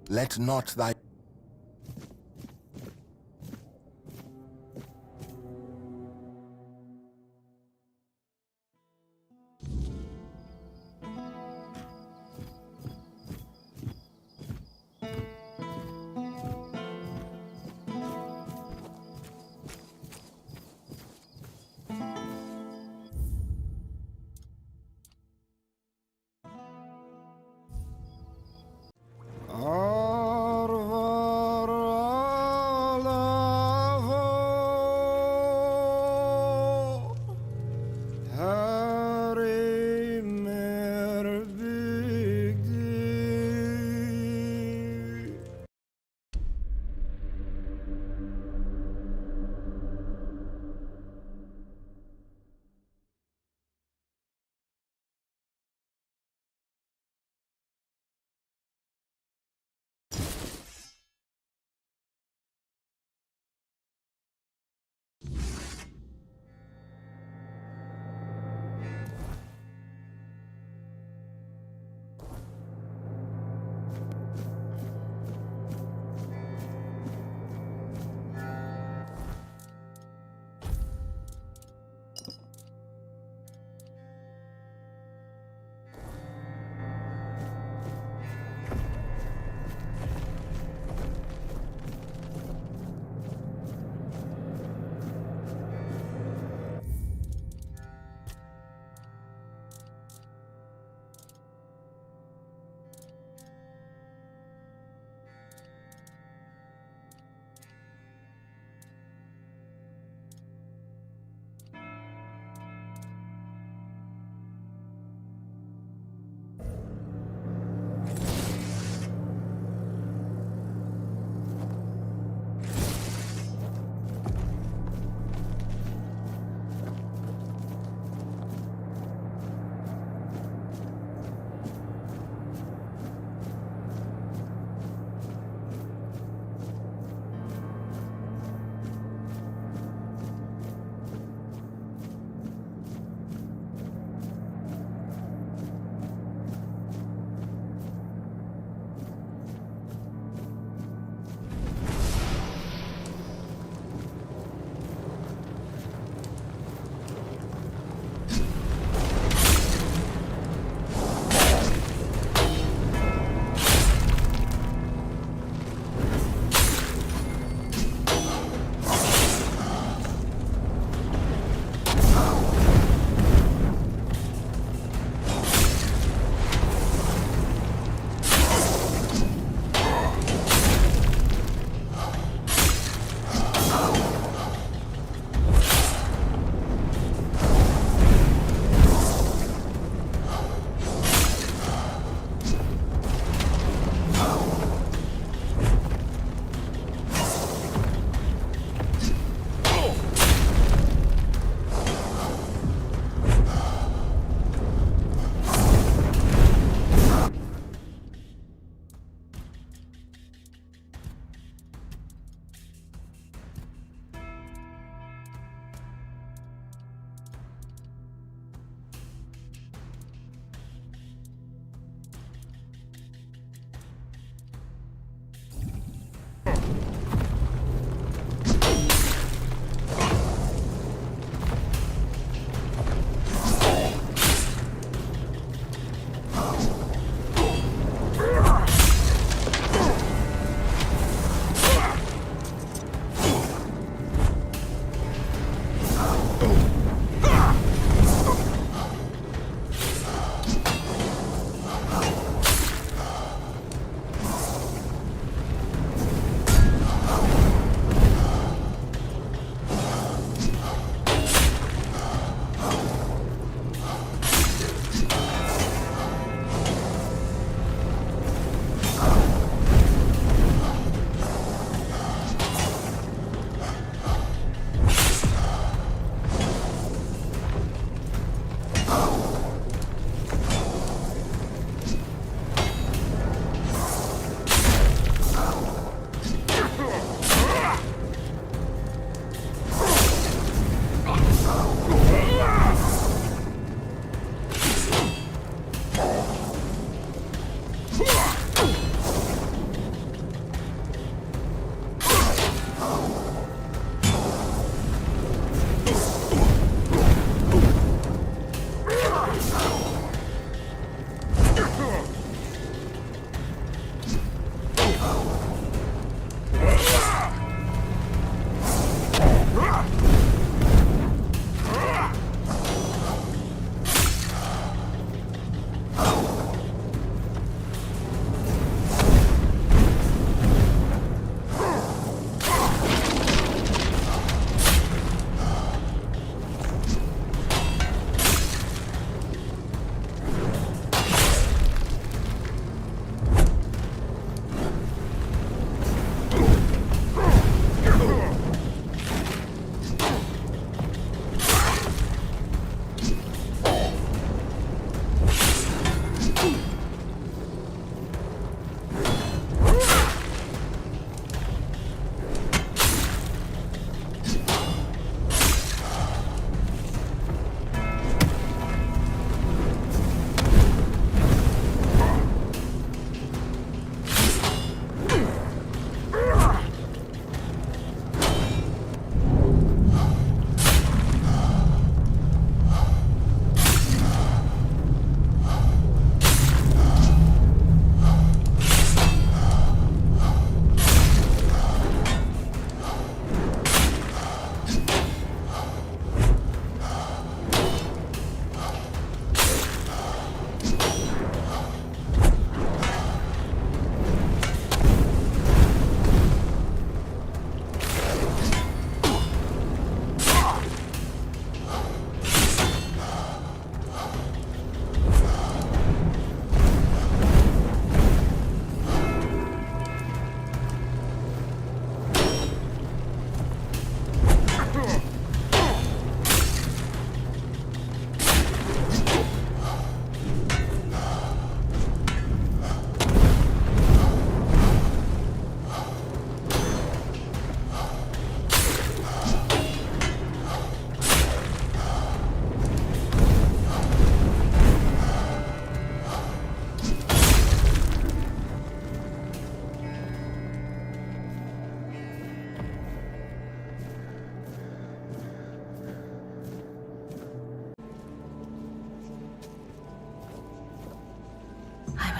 Let not thy...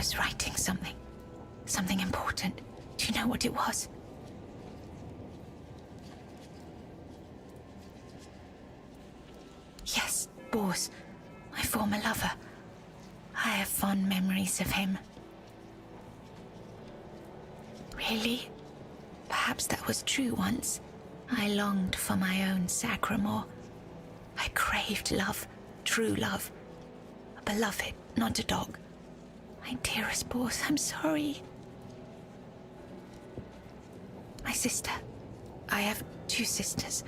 was writing something. Something important. Do you know what it was? Yes, Bors, my former lover. I have fond memories of him. Really? Perhaps that was true once. I longed for my own Sacramore. I craved love, true love. A beloved, not a dog. My dearest Bors, I'm sorry. My sister. I have 2 sisters.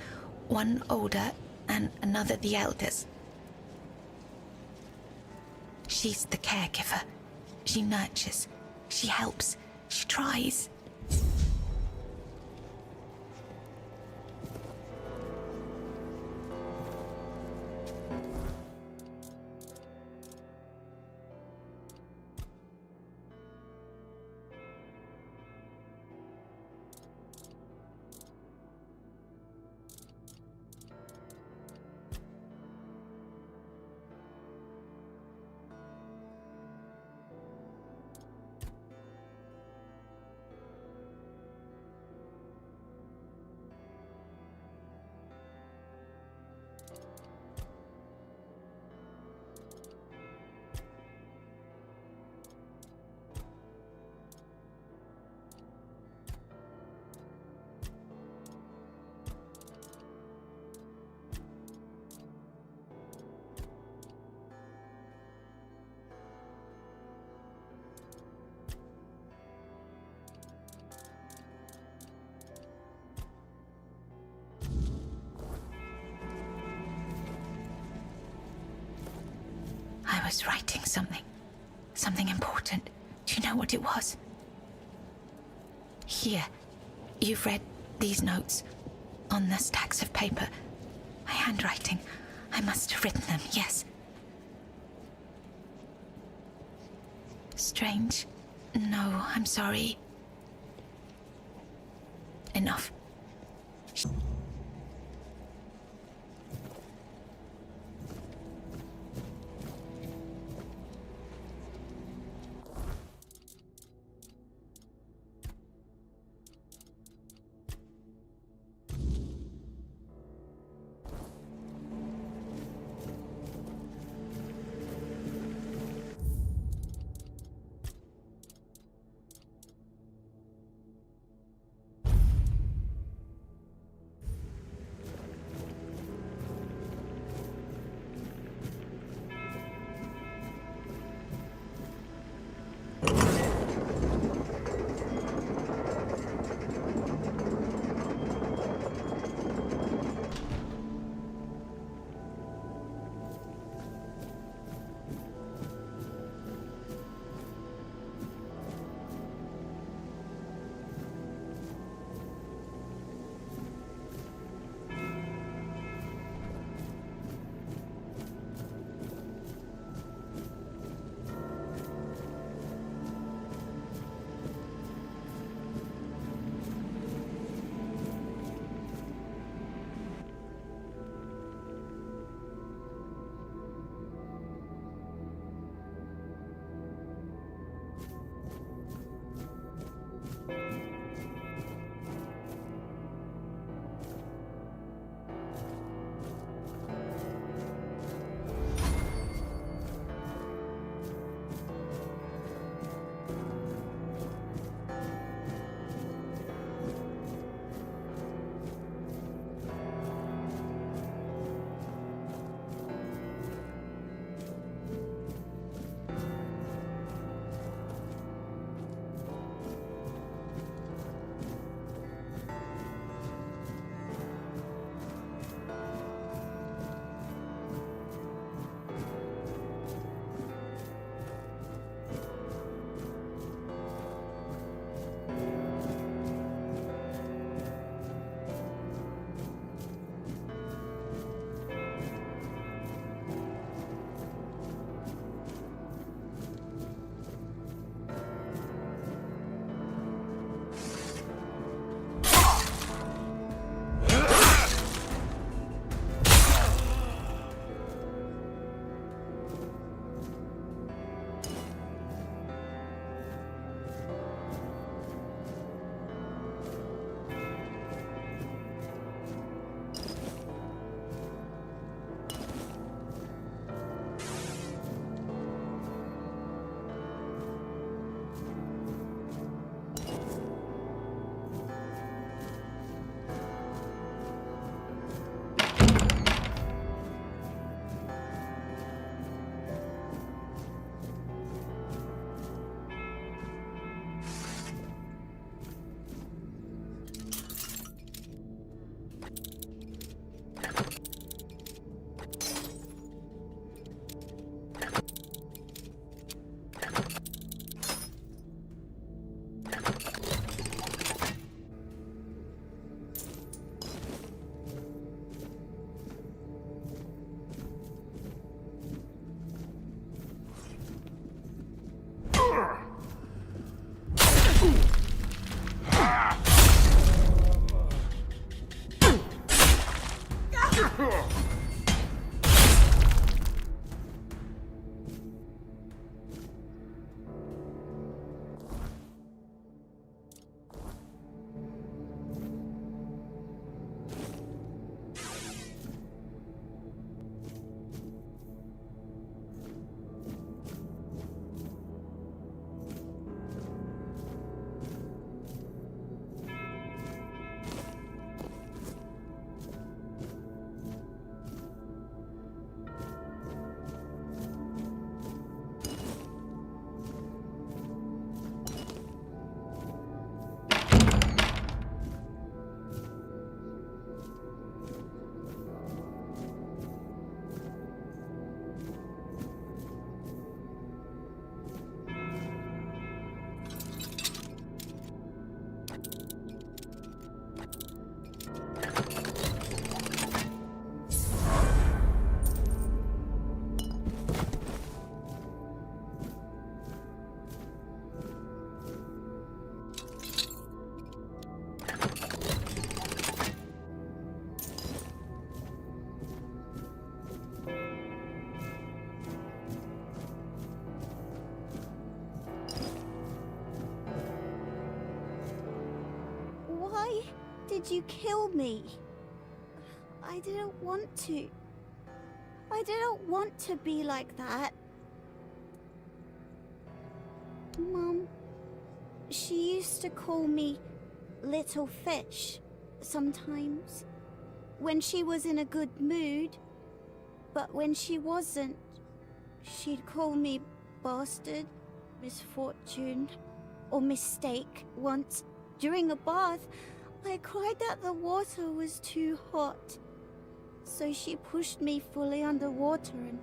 One older and another the eldest. She's the caregiver. She nurtures. She helps. She tries. I was writing something. Something important. Do you know what it was? Here. You've read these notes. On the stacks of paper. My handwriting. I must have written them, yes. Strange. No, I'm sorry. Enough. Why did you kill me? I didn't want to. I didn't want to be like that. Mum, she used to call me Little Fish sometimes, when she was in a good mood. But when she wasn't, she'd call me Bastard, Misfortune, or Mistake. Once, during a bath, I cried that the water was too hot. So she pushed me fully underwater and...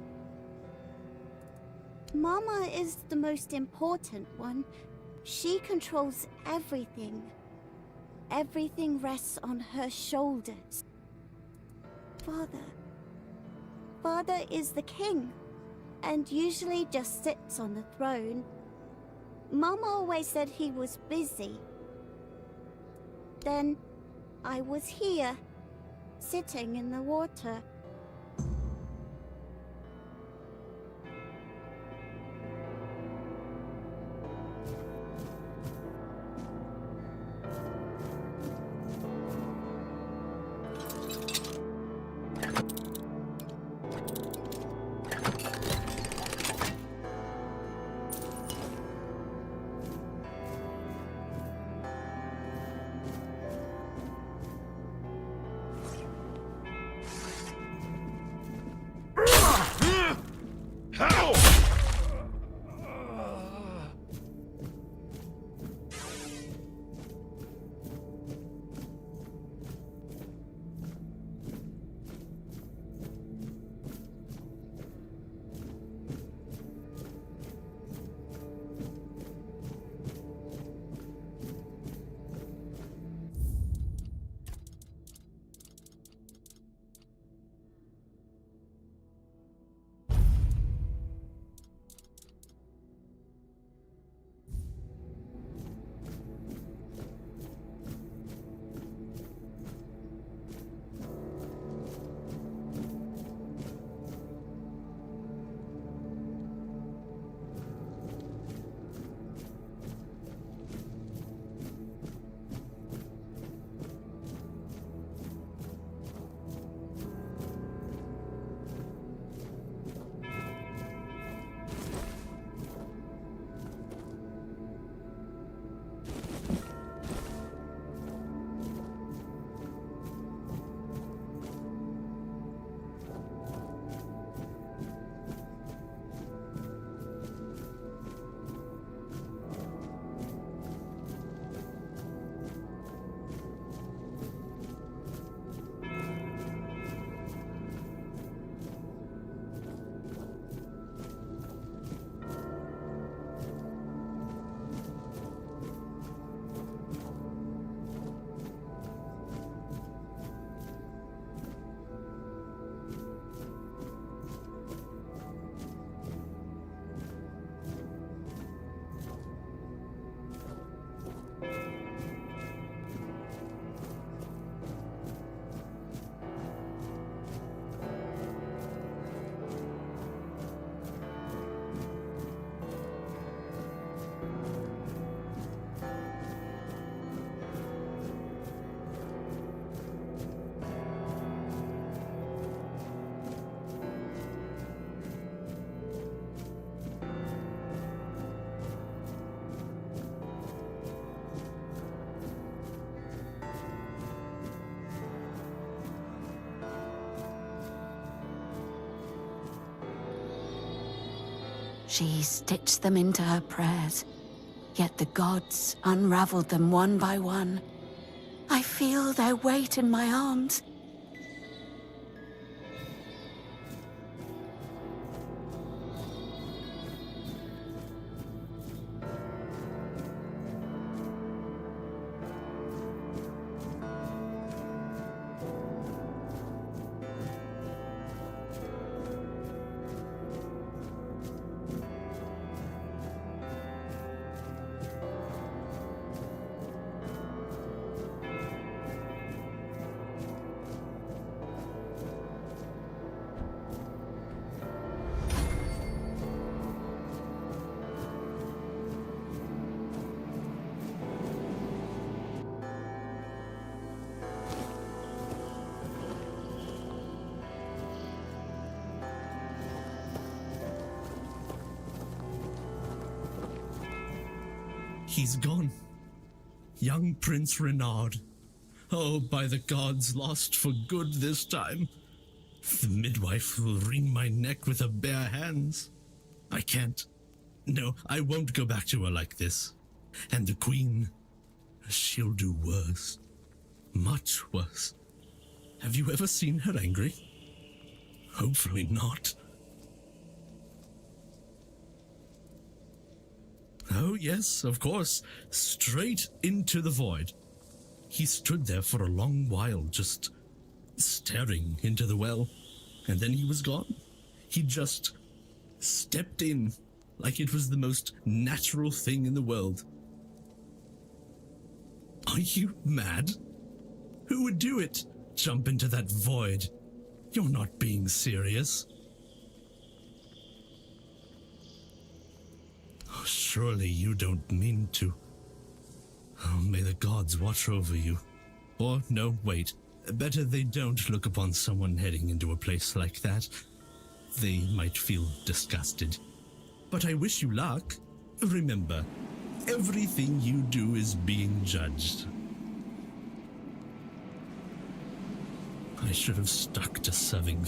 Mama is the most important one. She controls everything. Everything rests on her shoulders. Father is the king, and usually just sits on the throne. Mama always said he was busy. Then I was here, sitting in the water. She stitched them into her prayers, yet the gods unraveled them one by one. I feel their weight in my arms. He's gone. Young Prince Renard. Oh, by the gods, lost for good this time. The midwife will wring my neck with her bare hands. I can't. No, I won't go back to her like this. And the Queen, she'll do worse. Much worse. Have you ever seen her angry? Hopefully not. Oh, yes, of course. Straight into the void. He stood there for a long while, just staring into the well, and then he was gone. He just stepped in like it was the most natural thing in the world. Are you mad? Who would do it? Jump into that void? You're not being serious. Oh, surely you don't mean to. Oh, may the gods watch over you. Or, no, wait. Better they don't look upon someone heading into a place like that. They might feel disgusted. But I wish you luck. Remember, everything you do is being judged. I should have stuck to serving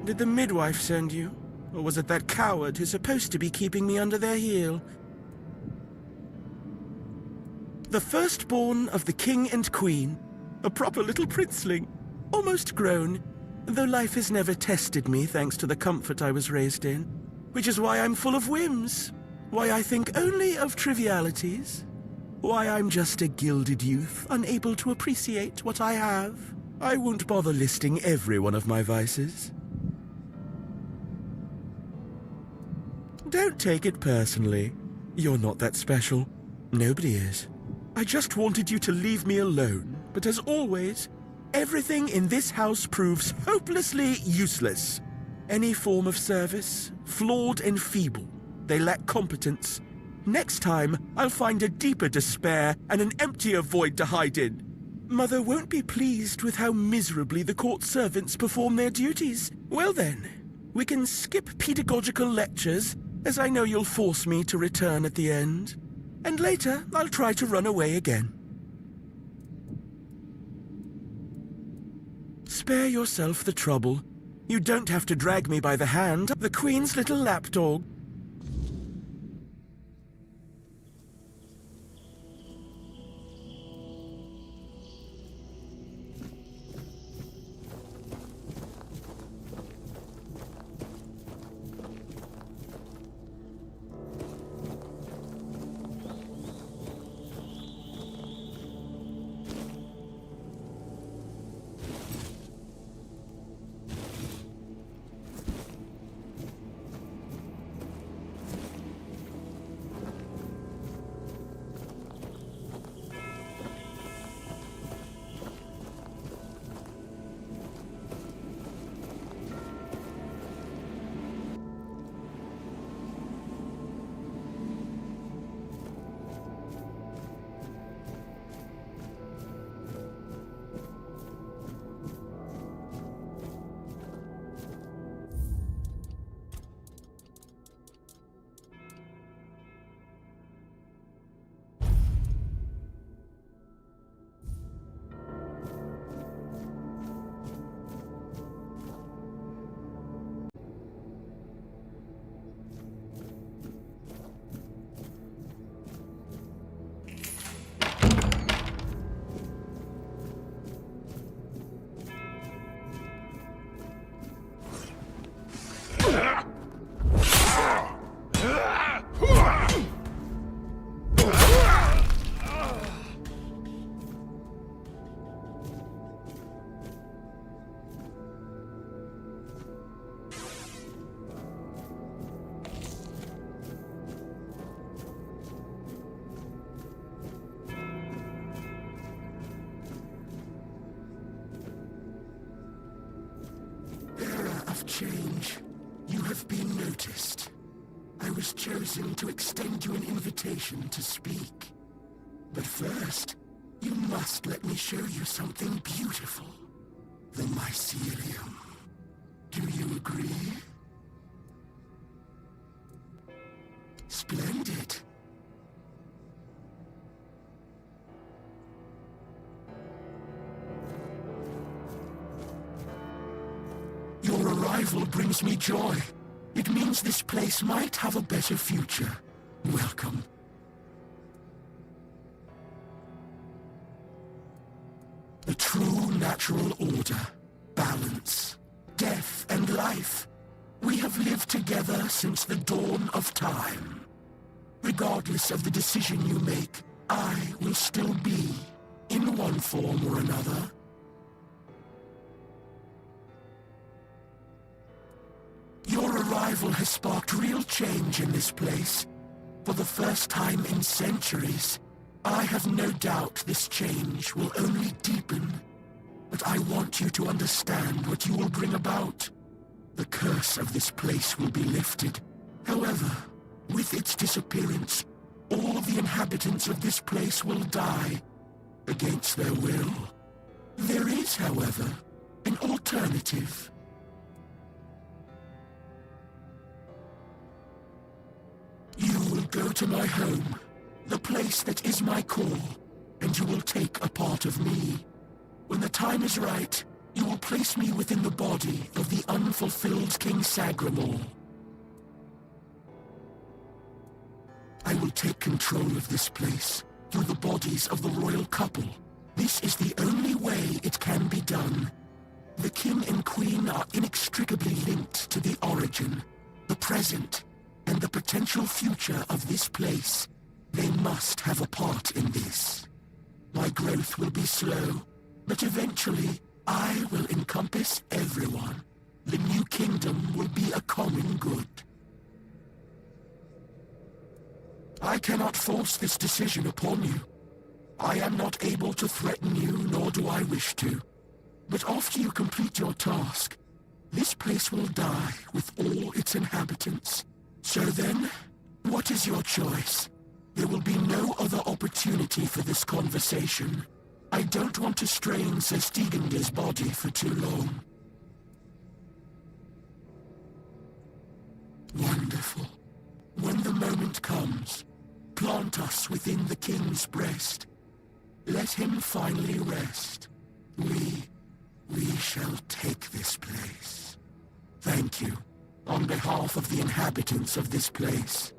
Did the midwife send you? Or was it that coward who's supposed to be keeping me under their heel? The firstborn of the king and queen. A proper little princeling. Almost grown, though life has never tested me thanks to the comfort I was raised in. Which is why I'm full of whims. Why I think only of trivialities. Why I'm just a gilded youth, unable to appreciate what I have. I won't bother listing every one of my vices. Don't take it personally. You're not that special. Nobody is. I just wanted you to leave me alone, but as always, everything in this house proves hopelessly useless. Any form of service, flawed and feeble. They lack competence. Next time, I'll find a deeper despair and an emptier void to hide in. Mother won't be pleased with how miserably the court servants perform their duties. Well then, we can skip pedagogical lectures, as I know you'll force me to return at the end. And later, I'll try to run away again. Spare yourself the trouble. You don't have to drag me by the hand. The Queen's little lapdog. Change. You have been noticed. I was chosen to extend you an invitation to speak. But first, you must let me show you something beautiful. The mycelium. Do you agree? Splendid. Your arrival brings me joy. It means this place might have a better future. Welcome. The true natural order, balance, death and life. We have lived together since the dawn of time. Regardless of the decision you make, I will still be, in one form or another. Your arrival has sparked real change in this place. For the first time in centuries, I have no doubt this change will only deepen. But I want you to understand what you will bring about. The curse of this place will be lifted. However, with its disappearance, all the inhabitants of this place will die, against their will. There is, however, an alternative. You will go to my home, the place that is my call, and you will take a part of me. When the time is right, you will place me within the body of the unfulfilled King Sagramor. I will take control of this place, through the bodies of the royal couple. This is the only way it can be done. The King and Queen are inextricably linked to the origin, the present, and the potential future of this place. They must have a part in this. My growth will be slow, but eventually I will encompass everyone. The new kingdom will be a common good. I cannot force this decision upon you. I am not able to threaten you, nor do I wish to. But after you complete your task, this place will die with all its inhabitants. So then, what is your choice? There will be no other opportunity for this conversation. I don't want to strain Sir Stegander's body for too long. Wonderful. When the moment comes, plant us within the king's breast. Let him finally rest. We We shall take this place. Thank you, on behalf of the inhabitants of this place.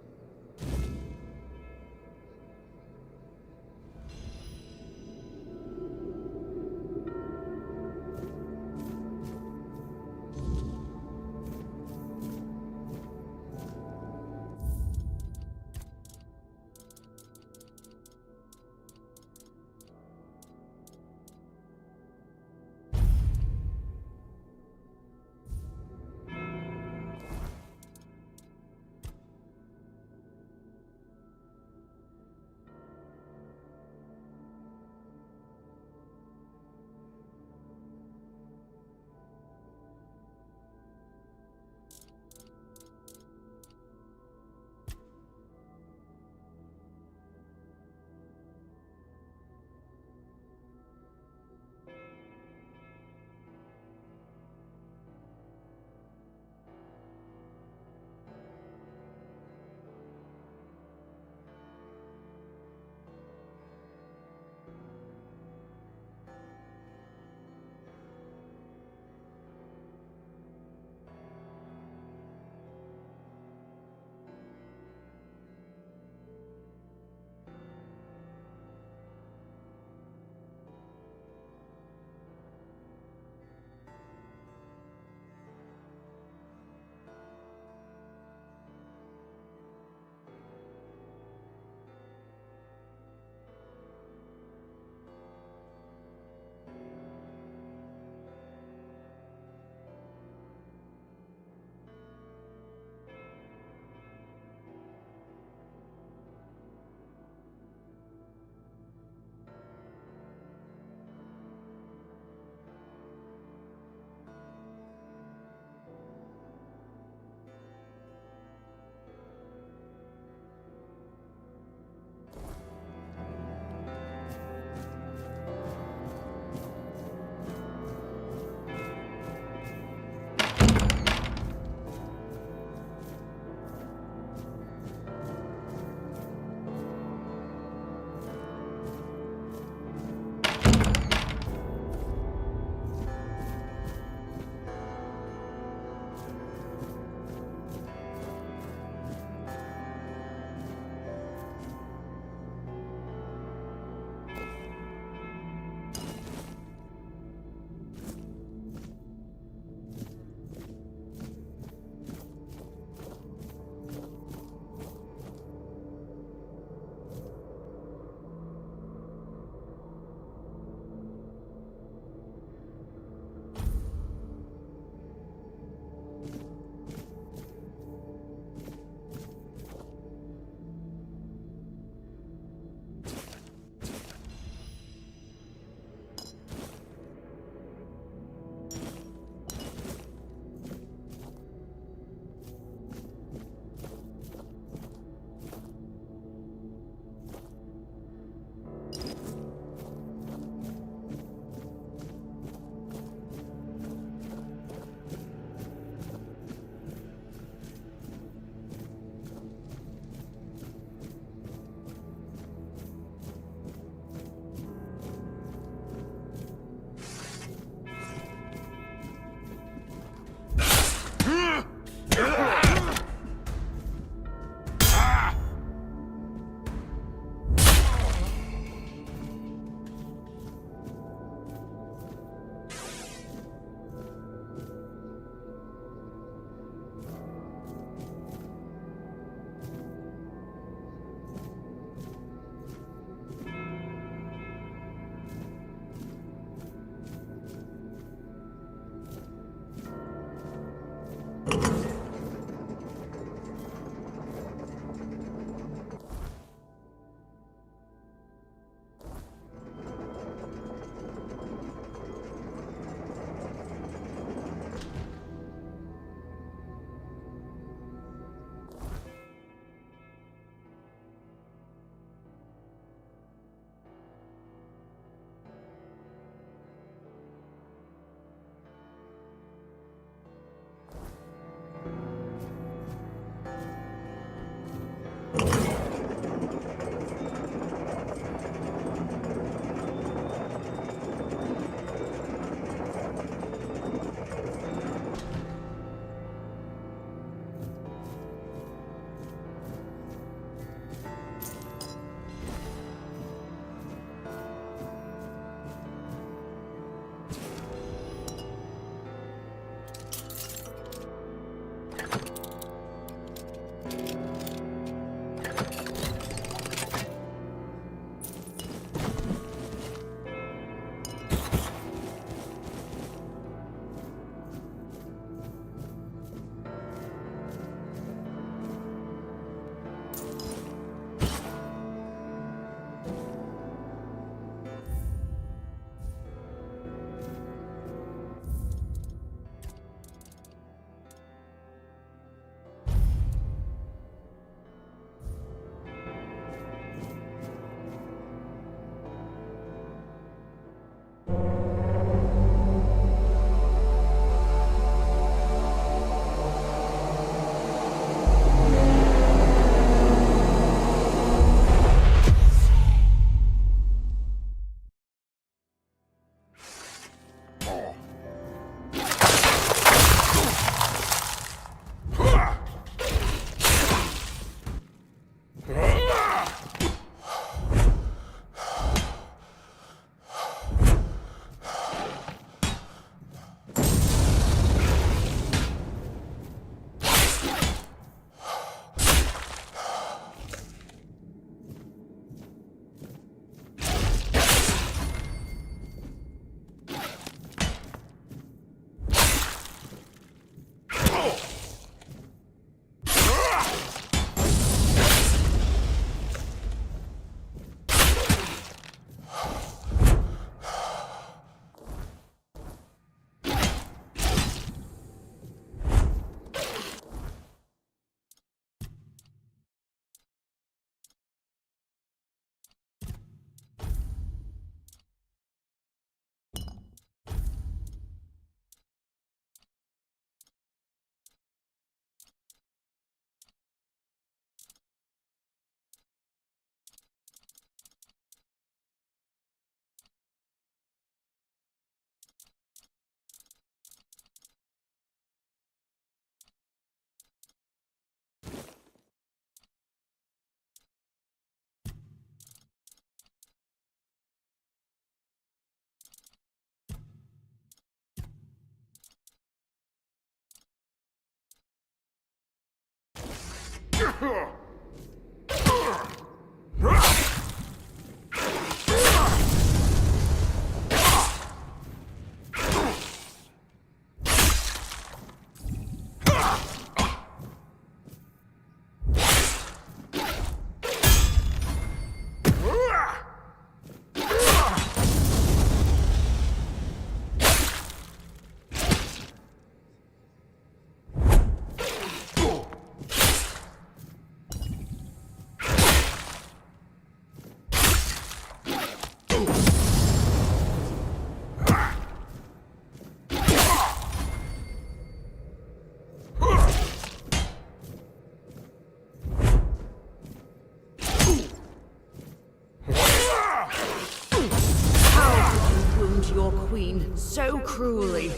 Your queen so cruelly?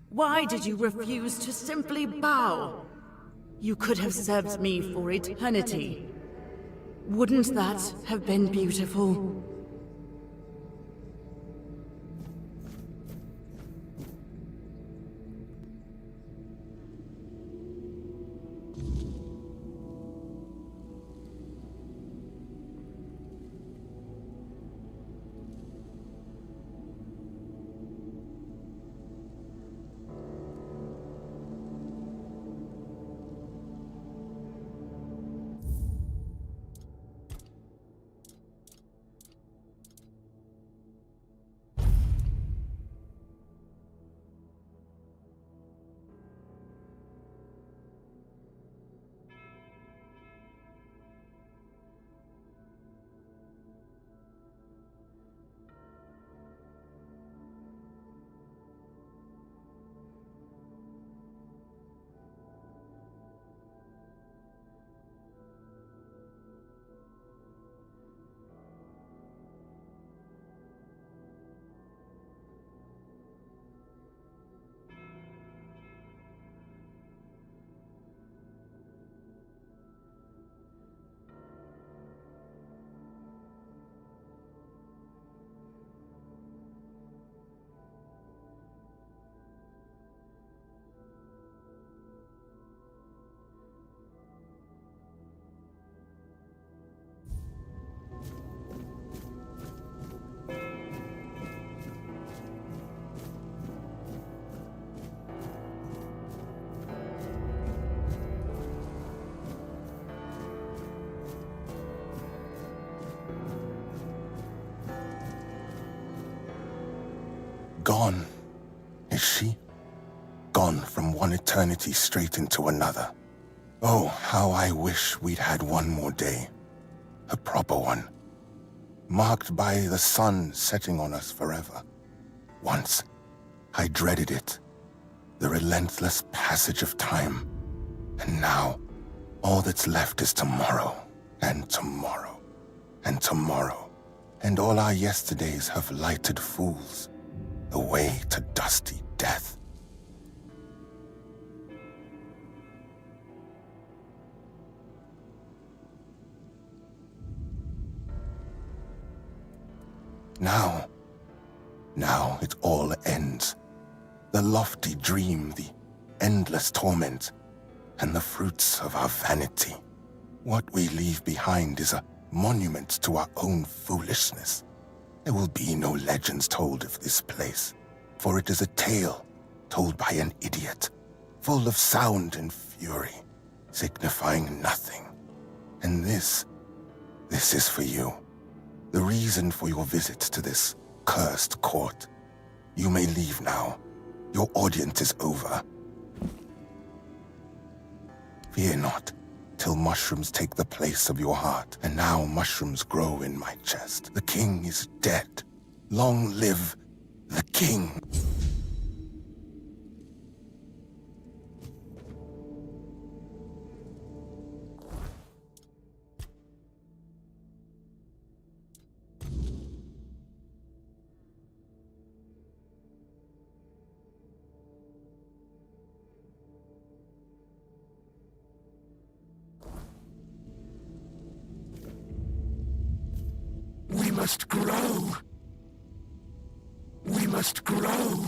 Why did you refuse to simply bow? You could have served me for eternity. Wouldn't that have been beautiful? Gone, is she? Gone from one eternity straight into another. Oh, how I wish we'd had one more day. A proper one. Marked by the sun setting on us forever. Once, I dreaded it. The relentless passage of time. And now, all that's left is tomorrow, and tomorrow, and tomorrow. And all our yesterdays have lighted fools. The way to dusty death. Now it all ends. The lofty dream, the endless torment, and the fruits of our vanity. What we leave behind is a monument to our own foolishness. There will be no legends told of this place, for it is a tale told by an idiot, full of sound and fury, signifying nothing. And this is for you, the reason for your visit to this cursed court. You may leave now. Your audience is over. Fear not, till mushrooms take the place of your heart, and now mushrooms grow in my chest. The king is dead. Long live the king. We must grow. We must grow.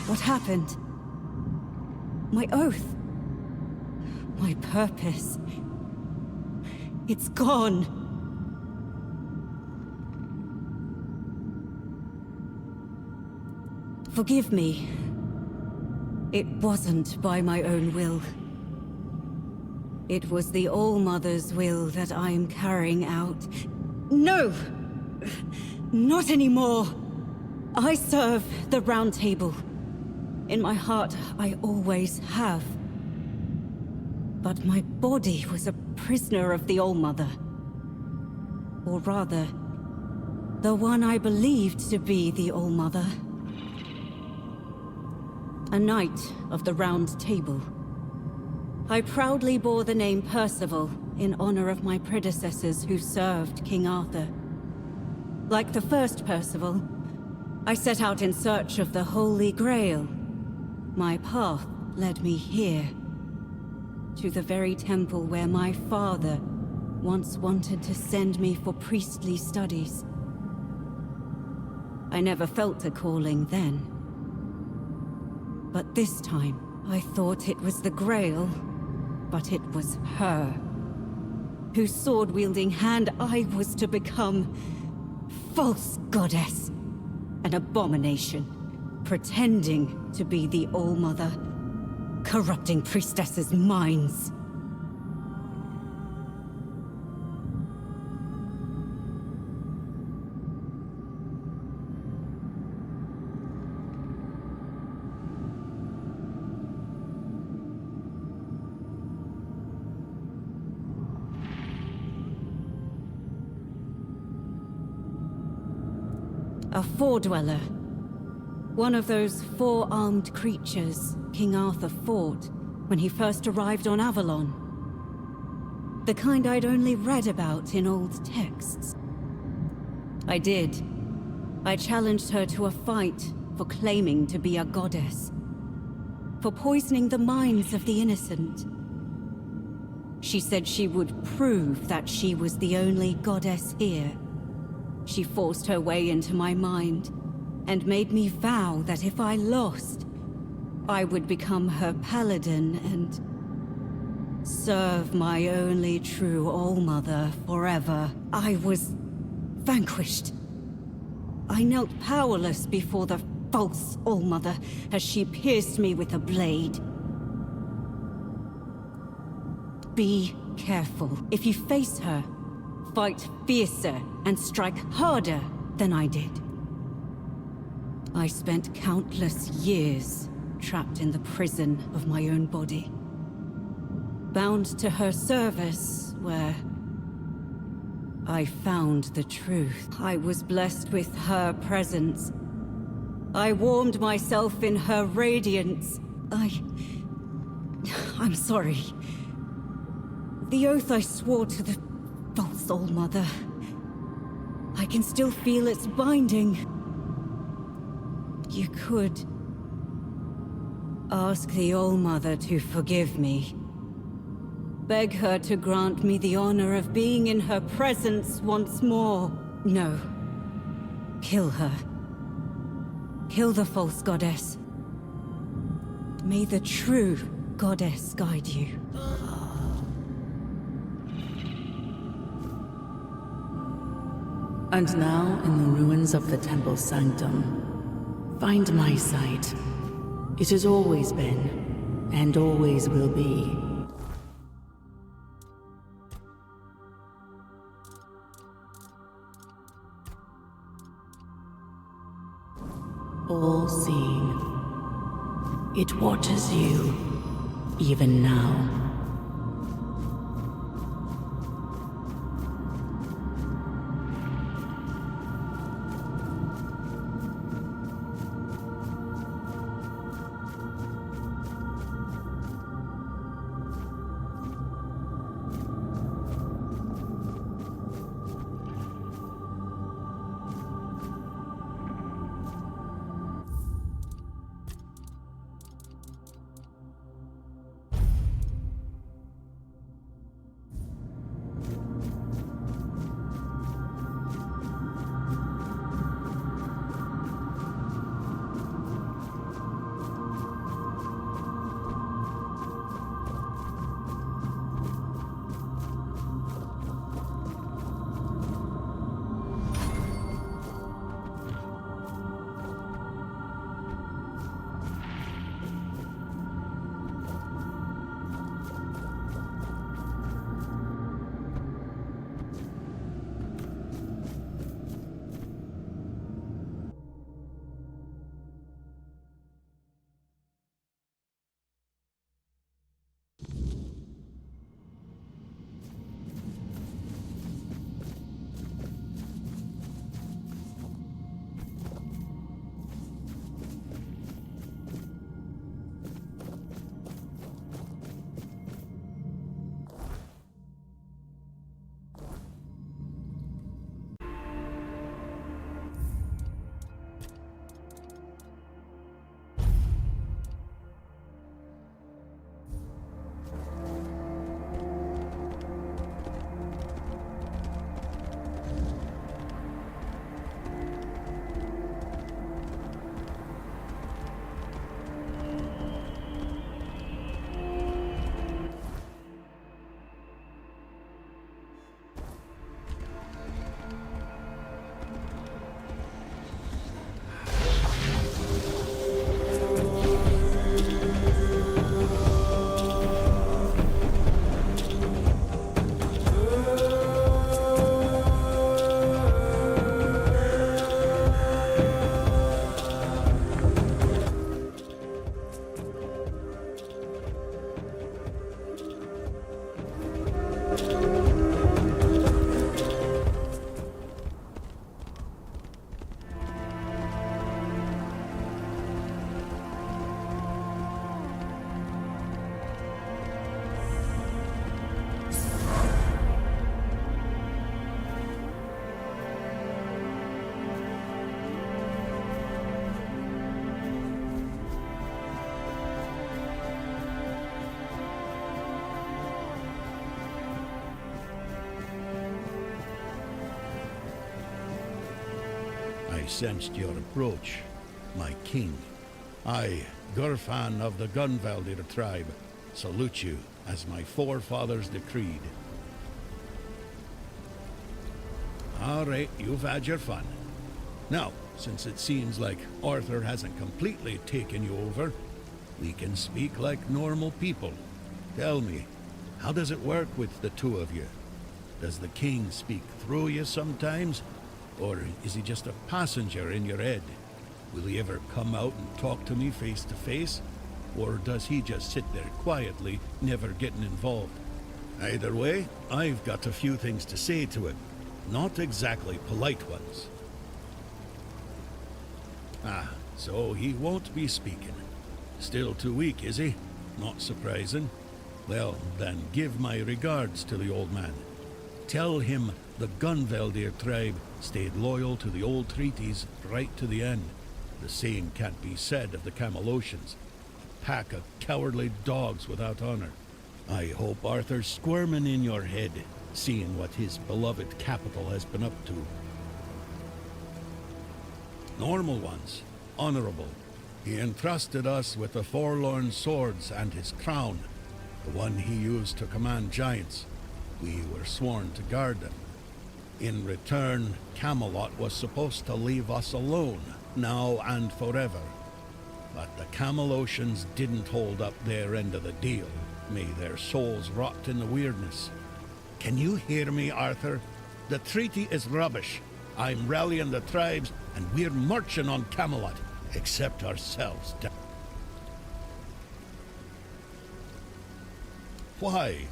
What happened? My oath. My purpose. It's gone. Forgive me. It wasn't by my own will. It was the All-Mother's will that I'm carrying out. No! Not anymore! I serve the Round Table. In my heart, I always have. But my body was a prisoner of the All-Mother. Or rather, the one I believed to be the All-Mother. A knight of the Round Table. I proudly bore the name Percival in honor of my predecessors who served King Arthur. Like the first Percival, I set out in search of the Holy Grail. My path led me here, to the very temple where my father once wanted to send me for priestly studies. I never felt a calling then. But this time, I thought it was the Grail, but it was her, whose sword-wielding hand I was to become. False goddess. An abomination, pretending to be the All-Mother, corrupting priestesses' minds. A Four-Dweller. One of those four-armed creatures King Arthur fought when he first arrived on Avalon. The kind I'd only read about in old texts. I did. I challenged her to a fight for claiming to be a goddess. For poisoning the minds of the innocent. She said she would prove that she was the only goddess here. She forced her way into my mind, and made me vow that if I lost, I would become her paladin and serve my only true All-Mother forever. I was vanquished. I knelt powerless before the false All-Mother as she pierced me with a blade. Be careful. If you face her, fight fiercer and strike harder than I did. I spent countless years trapped in the prison of my own body. Bound to her service, where I found the truth. I was blessed with her presence. I warmed myself in her radiance. I'm sorry. The oath I swore to the false All-Mother. I can still feel its binding. You could ask the All-Mother to forgive me. Beg her to grant me the honor of being in her presence once more. No. Kill her. Kill the false goddess. May the true goddess guide you. And now, in the ruins of the temple sanctum, find my sight. It has always been, and always will be. All-seeing. It watches you, even now. sensed your approach, my king. I, Gurfan of the Gunvaldir tribe, salute you as my forefathers decreed. All right, you've had your fun. Now, since it seems like Arthur hasn't completely taken you over, we can speak like normal people. Tell me, how does it work with the two of you? Does the king speak through you sometimes? Or is he just a passenger in your head? Will he ever come out and talk to me face to face? Or does he just sit there quietly, never getting involved? Either way, I've got a few things to say to him. Not exactly polite ones. Ah, so he won't be speaking. Still too weak, is he? Not surprising. Well, then give my regards to the old man. Tell him the Gunvaldir tribe stayed loyal to the old treaties right to the end. The same can't be said of the Camelocians. A pack of cowardly dogs without honor. I hope Arthur's squirming in your head, seeing what his beloved capital has been up to. Normal ones, honorable. He entrusted us with the forlorn swords and his crown, the one he used to command giants. We were sworn to guard them. In return, Camelot was supposed to leave us alone, now and forever. But the Camelocians didn't hold up their end of the deal. May their souls rot in the weirdness. Can you hear me, Arthur? The treaty is rubbish. I'm rallying the tribes, and we're marching on Camelot, except ourselves. Why?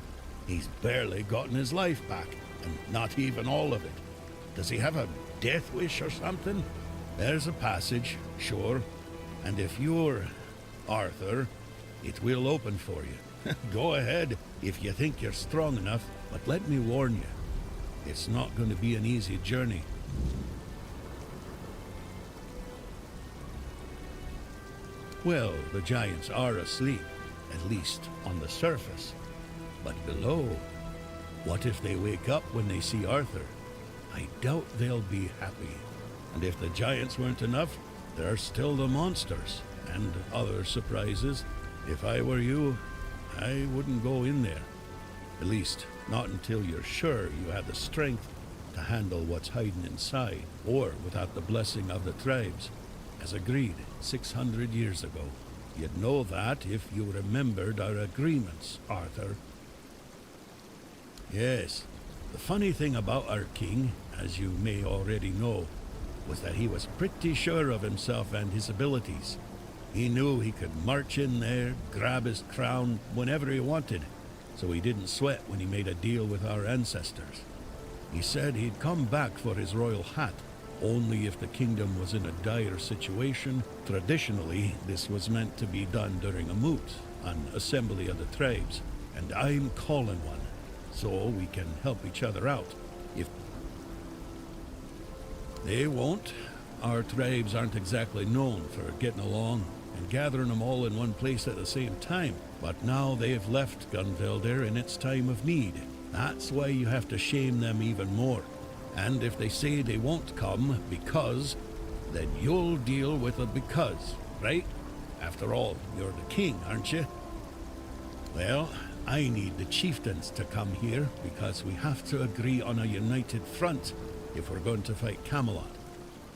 He's barely gotten his life back, and not even all of it. Does he have a death wish or something? There's a passage, sure, and if you're Arthur, it will open for you. Go ahead if you think you're strong enough, but let me warn you, it's not going to be an easy journey. Well, the giants are asleep, at least on the surface. But below, what if they wake up when they see Arthur? I doubt they'll be happy. And if the giants weren't enough, there are still the monsters and other surprises. If I were you, I wouldn't go in there. At least, not until you're sure you have the strength to handle what's hiding inside, or without the blessing of the tribes, as agreed 600 years ago. You'd know that if you remembered our agreements, Arthur. Yes, the funny thing about our king, as you may already know, was that he was pretty sure of himself and his abilities. He knew he could march in there, grab his crown whenever he wanted, so he didn't sweat when he made a deal with our ancestors. He said he'd come back for his royal hat, only if the kingdom was in a dire situation. Traditionally, this was meant to be done during a moot, an assembly of the tribes, and I'm calling one, so we can help each other out. If they won't, our tribes aren't exactly known for getting along and gathering them all in one place at the same time, but now they've left Gunvaldir in its time of need. That's why you have to shame them even more. And if they say they won't come because, then you'll deal with a because, right? After all, you're the king, aren't you? Well, I need the chieftains to come here because we have to agree on a united front if we're going to fight Camelot.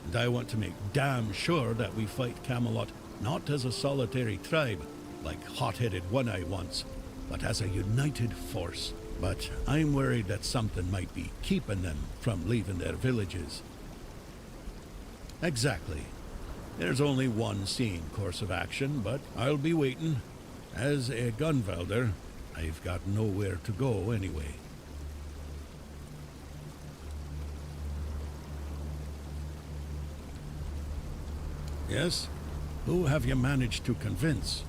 And I want to make damn sure that we fight Camelot not as a solitary tribe, like hot-headed One-Eye once, but as a united force. But I'm worried that something might be keeping them from leaving their villages. Exactly. There's only one sane course of action, but I'll be waiting. As a Gunvaldir, I've got nowhere to go anyway. Yes? Who have you managed to convince?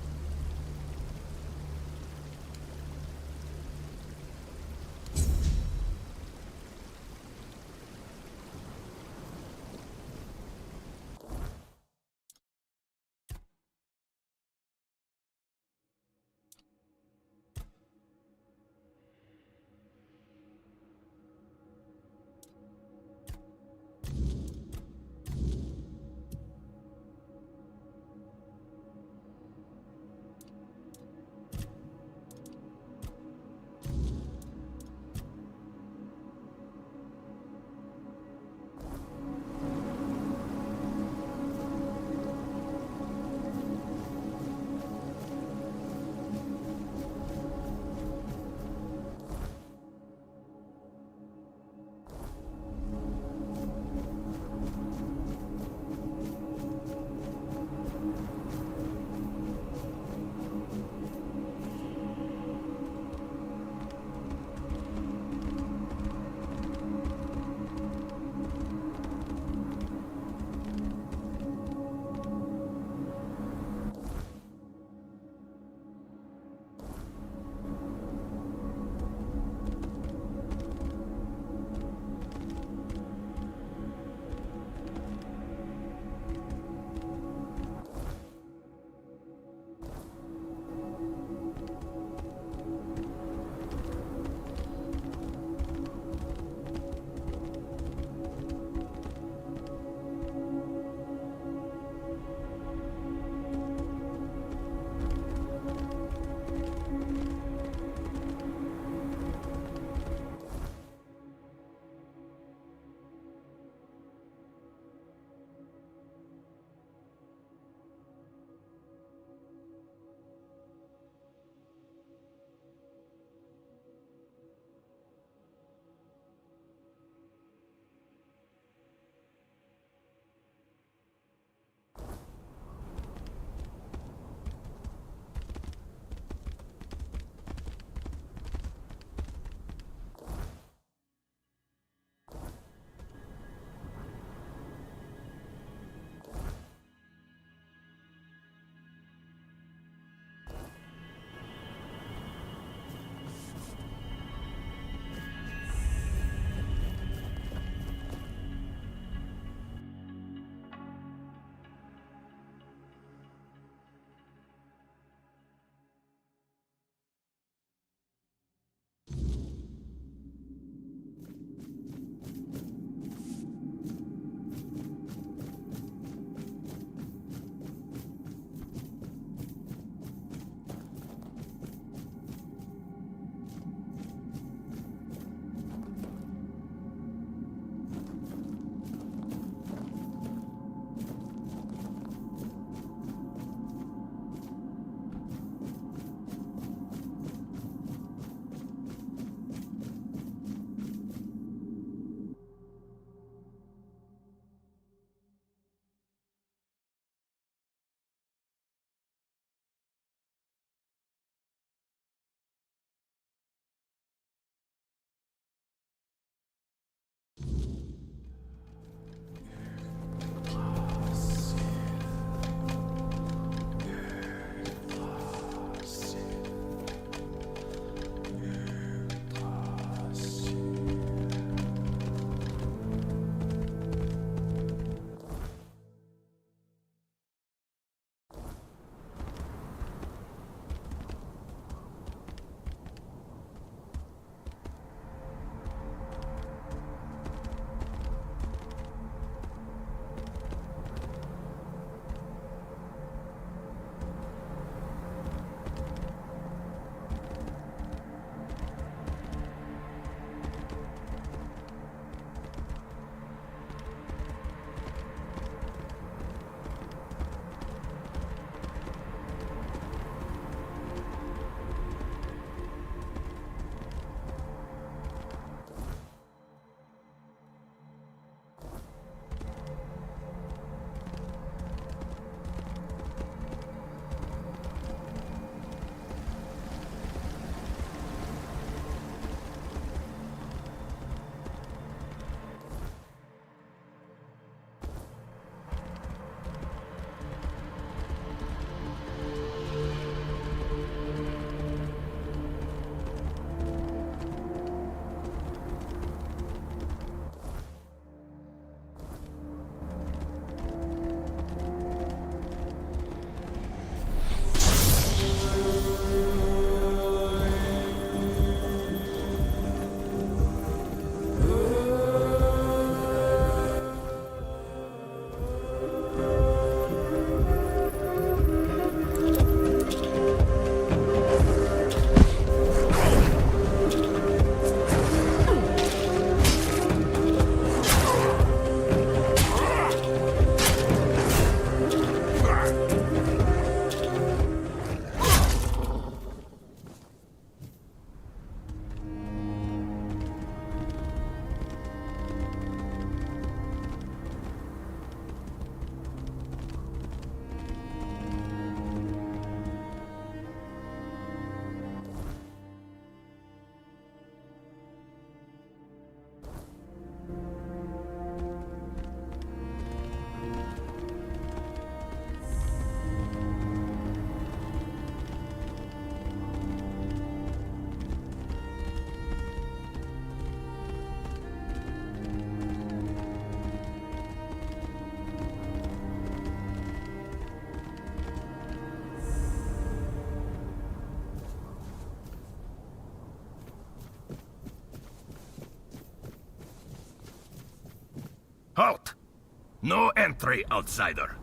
No entry, outsider.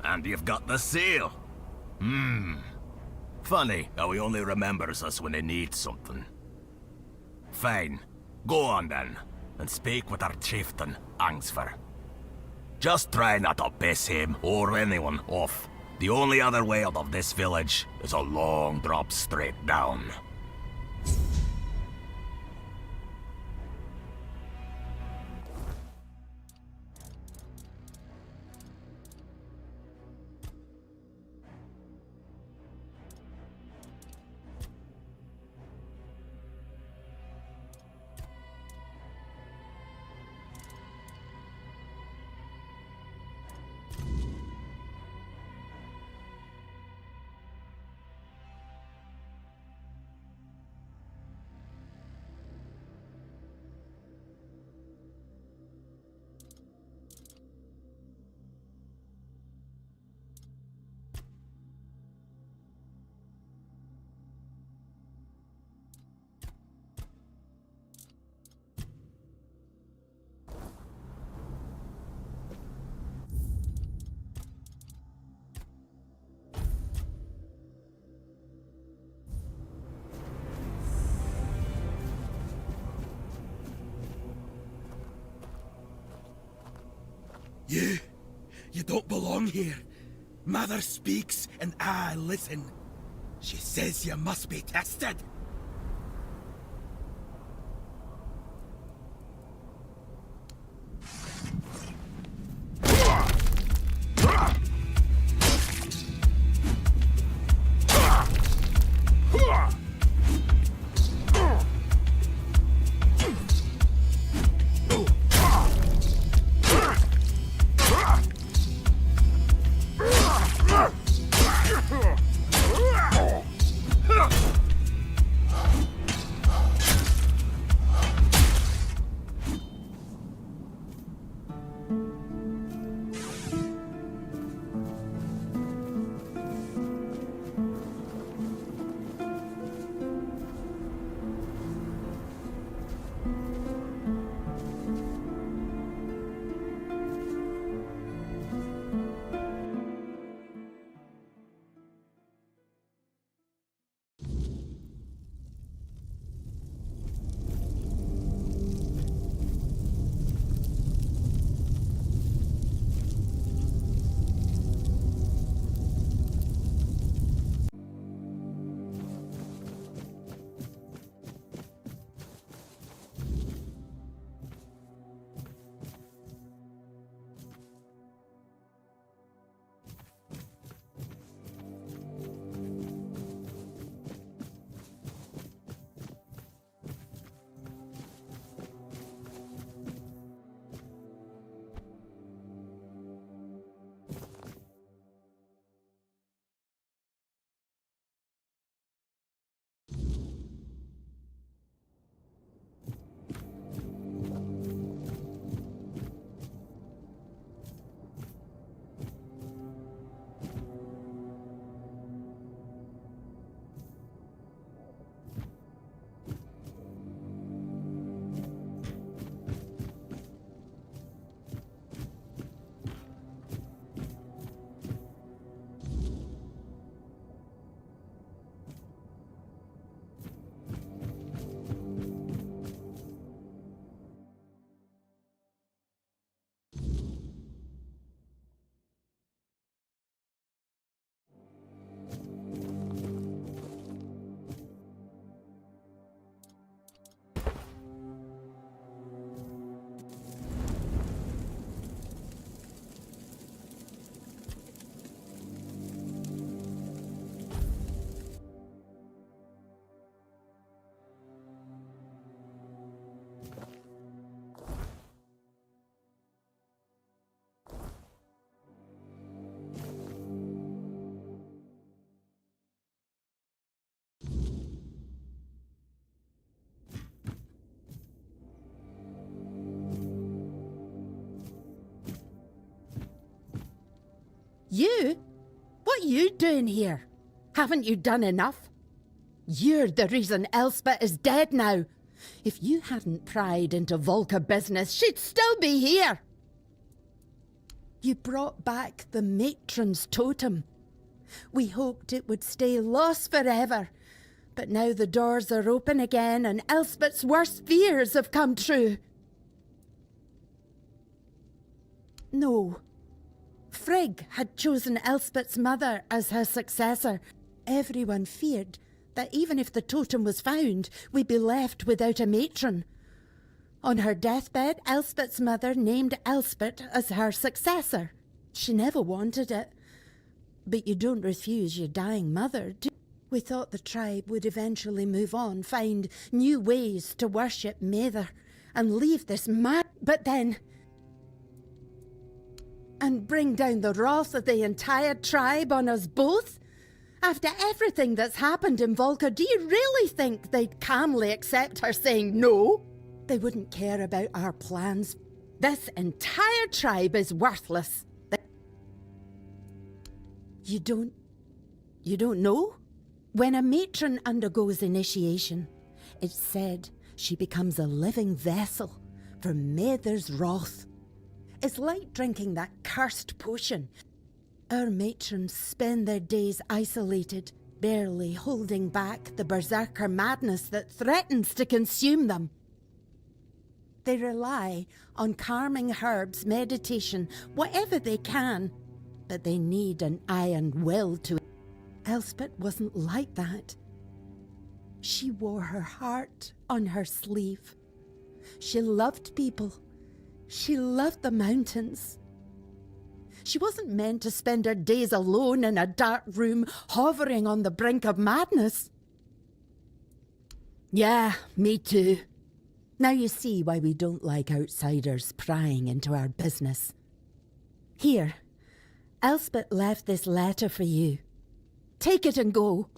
And you've got the seal. Funny how he only remembers us when he needs something. Fine. Go on then, and speak with our chieftain, Angsver. Just try not to piss him or anyone off. The only other way out of this village is a long drop straight down. You don't belong here. Mother speaks and I listen. She says you must be tested. You? What you doing here? Haven't you done enough? You're the reason Elspeth is dead now. If you hadn't pried into Volca business, she'd still be here. You brought back the matron's totem. We hoped it would stay lost forever, but now the doors are open again and Elspeth's worst fears have come true. No. Frigg had chosen Elspeth's mother as her successor. Everyone feared that even if the totem was found, we'd be left without a matron. On her deathbed, Elspeth's mother named Elspeth as her successor. She never wanted it. But you don't refuse your dying mother, do you? We thought the tribe would eventually move on, find new ways to worship Mather, and leave this mad... But then... And bring down the wrath of the entire tribe on us both? After everything that's happened in Volca, do you really think they'd calmly accept her saying no? They wouldn't care about our plans. This entire tribe is worthless. You don't know? When a matron undergoes initiation, it's said she becomes a living vessel for Mather's wrath. It's like drinking that cursed potion. Our matrons spend their days isolated, barely holding back the berserker madness that threatens to consume them. They rely on calming herbs, meditation, whatever they can, but they need an iron will to... Elspeth wasn't like that. She wore her heart on her sleeve. She loved people. She loved the mountains. She wasn't meant to spend her days alone in a dark room, hovering on the brink of madness. Yeah, me too. Now you see why we don't like outsiders prying into our business. Here, Elspeth left this letter for you. Take it and go.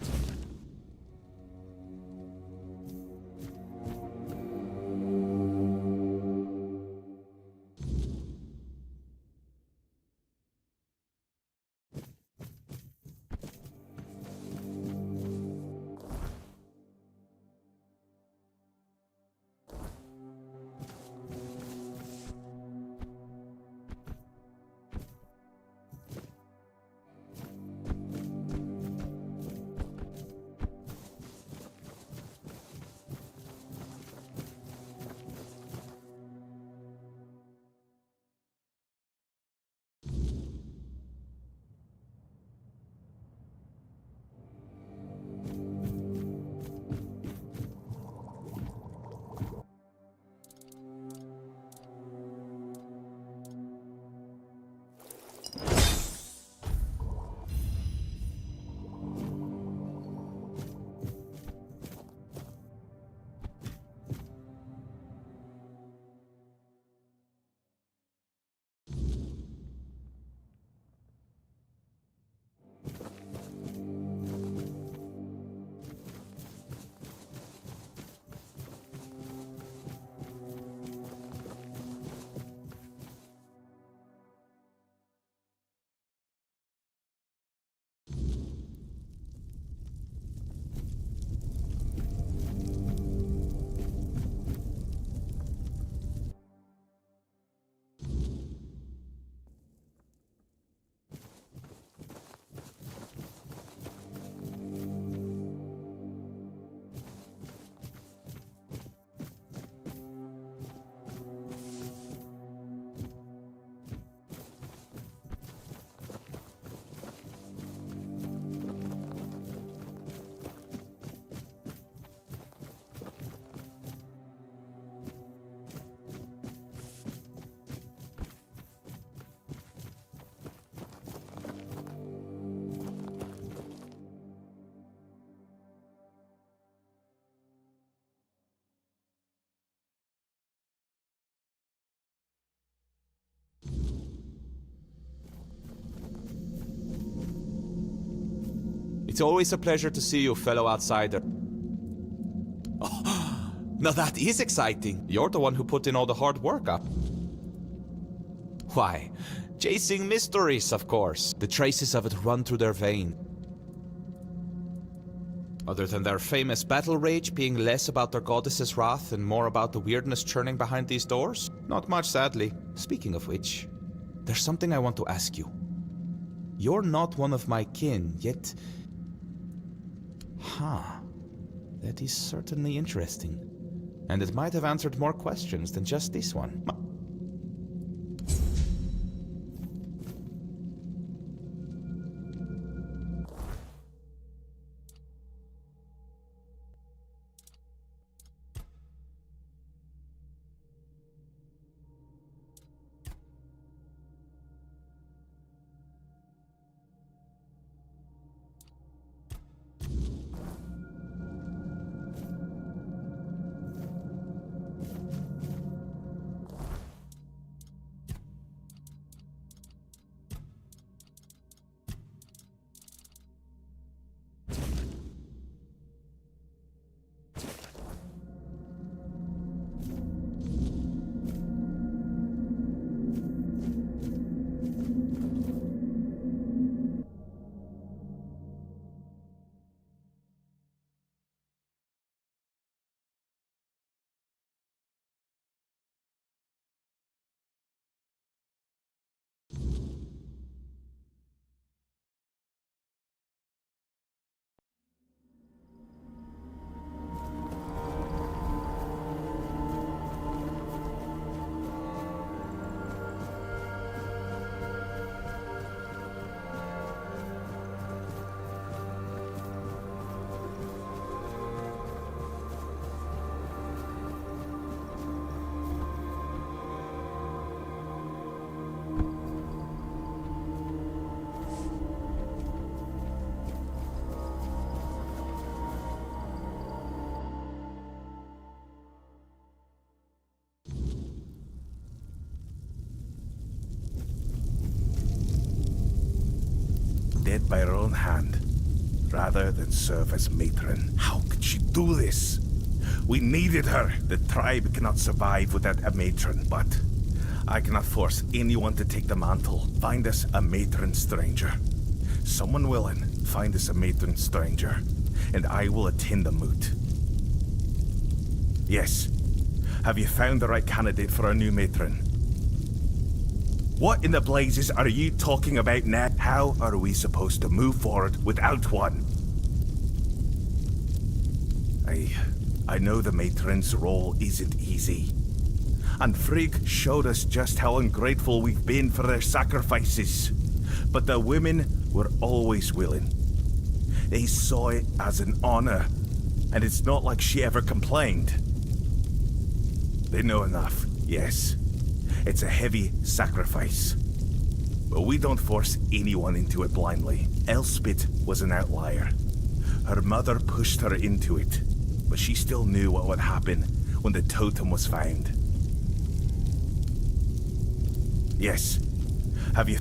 It's always a pleasure to see you, fellow outsider. Oh, now that is exciting. You're the one who put in all the hard work up. Why, chasing mysteries, of course. The traces of it run through their vein. Other than their famous battle rage being less about their goddess's wrath and more about the weirdness churning behind these doors? Not much, sadly. Speaking of which, there's something I want to ask you. You're not one of my kin, yet... That is certainly interesting. And it might have answered more questions than just this one. Dead by her own hand, rather than serve as matron. How could she do this? We needed her. The tribe cannot survive without a matron, but I cannot force anyone to take the mantle. Find us a matron stranger. Someone willing, find us a matron stranger, and I will attend the moot. Yes. Have you found the right candidate for our new matron? What in the blazes are you talking about now? How are we supposed to move forward without one? I know the matron's role isn't easy. And Frigg showed us just how ungrateful we've been for their sacrifices. But the women were always willing. They saw it as an honor, and it's not like she ever complained. They know enough, yes. It's a heavy sacrifice. But we don't force anyone into it blindly. Elspeth was an outlier. Her mother pushed her into it, but she still knew what would happen when the totem was found. Yes. Have you...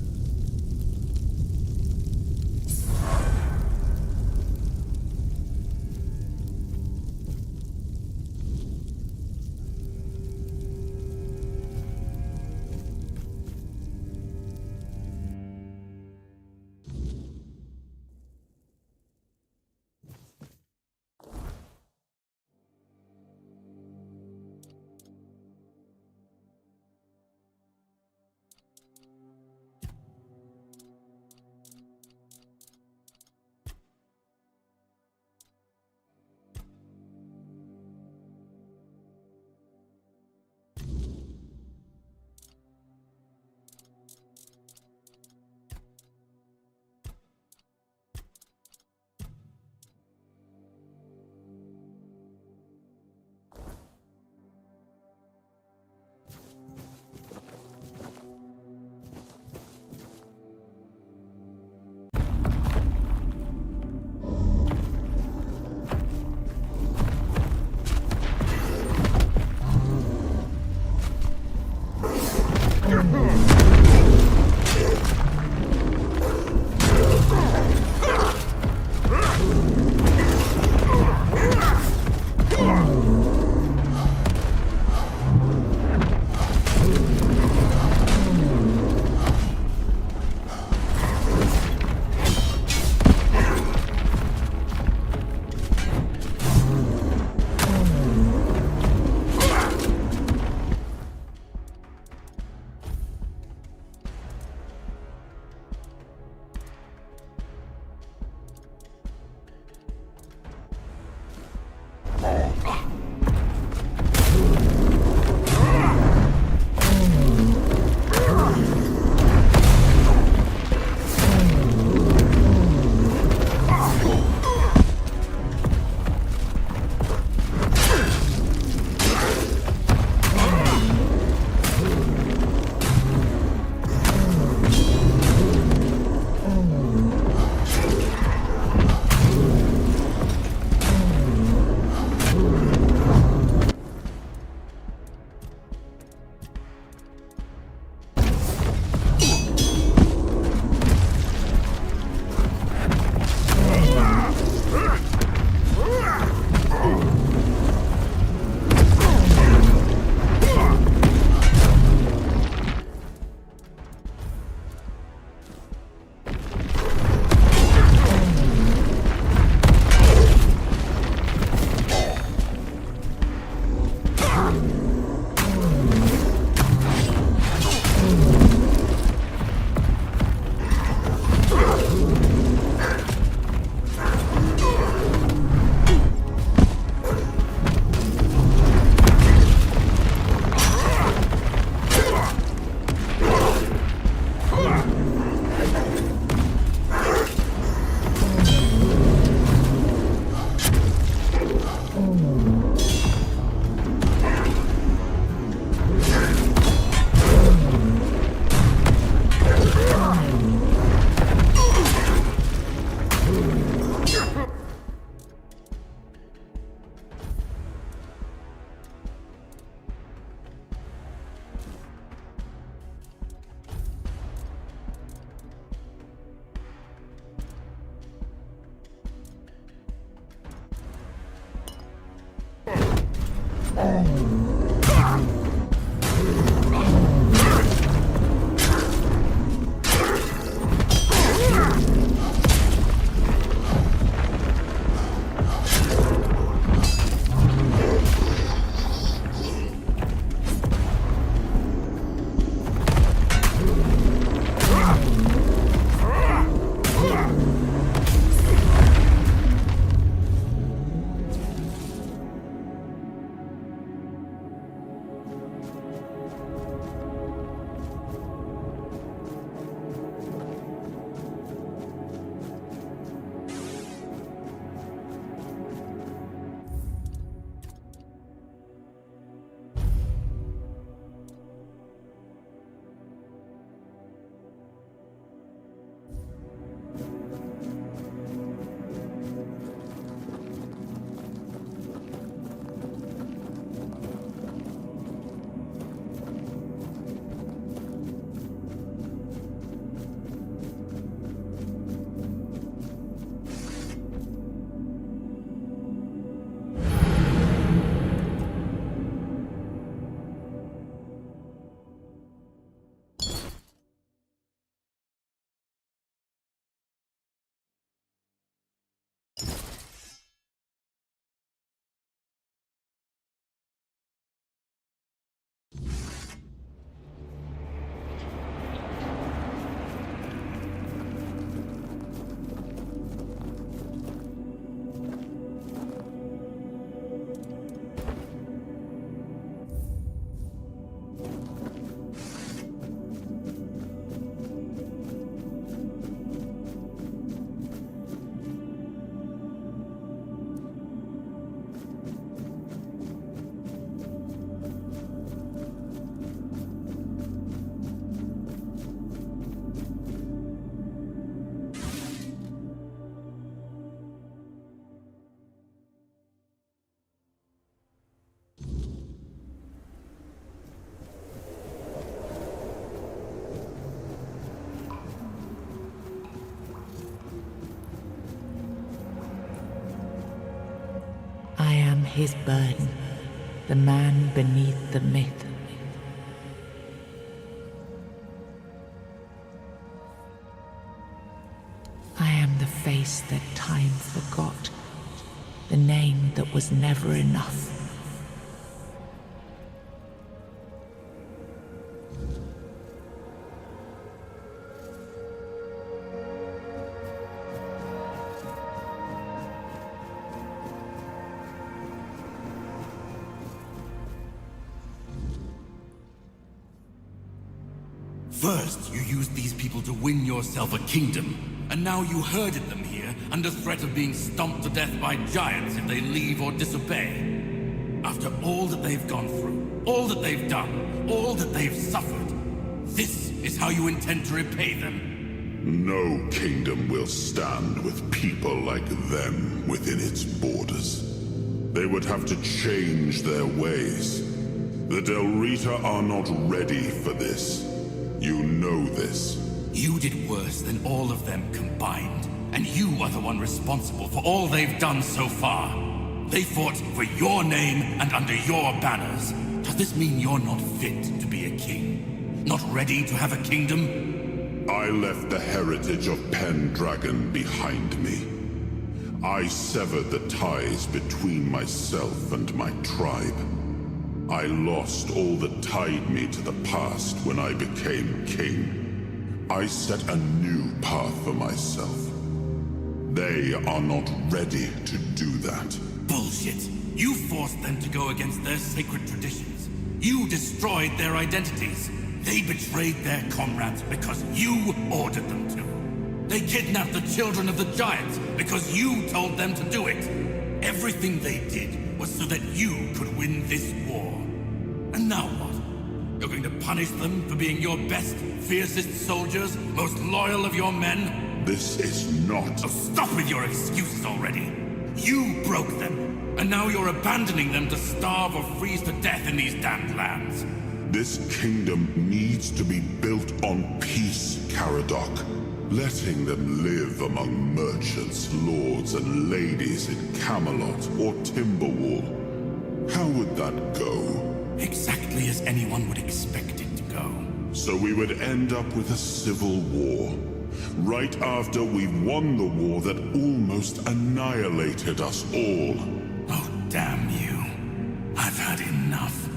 His burden, the man beneath the myth. I am the face that time forgot, the name that was never enough. First, you used these people to win yourself a kingdom, and now you herded them here under threat of being stomped to death by giants if they leave or disobey. After all that they've gone through, all that they've done, all that they've suffered, this is how you intend to repay them? No kingdom will stand with people like them within its borders. They would have to change their ways. The Del Rita are not ready for this. You know this. You did worse than all of them combined, and you are the one responsible for all they've done so far. They fought for your name and under your banners. Does this mean you're not fit to be a king? Not ready to have a kingdom? I left the heritage of Pendragon behind me. I severed the ties between myself and my tribe. I lost all that tied me to the past when I became king. I set a new path for myself. They are not ready to do that. Bullshit! You forced them to go against their sacred traditions. You destroyed their identities. They betrayed their comrades because you ordered them to. They kidnapped the children of the giants because you told them to do it. Everything they did was so that you could win this war. And now what? You're going to punish them for being your best, fiercest soldiers, most loyal of your men? This is not... Oh, stop with your excuses already! You broke them, and now you're abandoning them to starve or freeze to death in these damned lands. This kingdom needs to be built on peace, Caradoc. Letting them live among merchants, lords, and ladies in Camelot or Timberwall. How would that go? Exactly as anyone would expect it to go. So we would end up with a civil war. Right after we won the war that almost annihilated us all. Oh, damn you. I've had enough.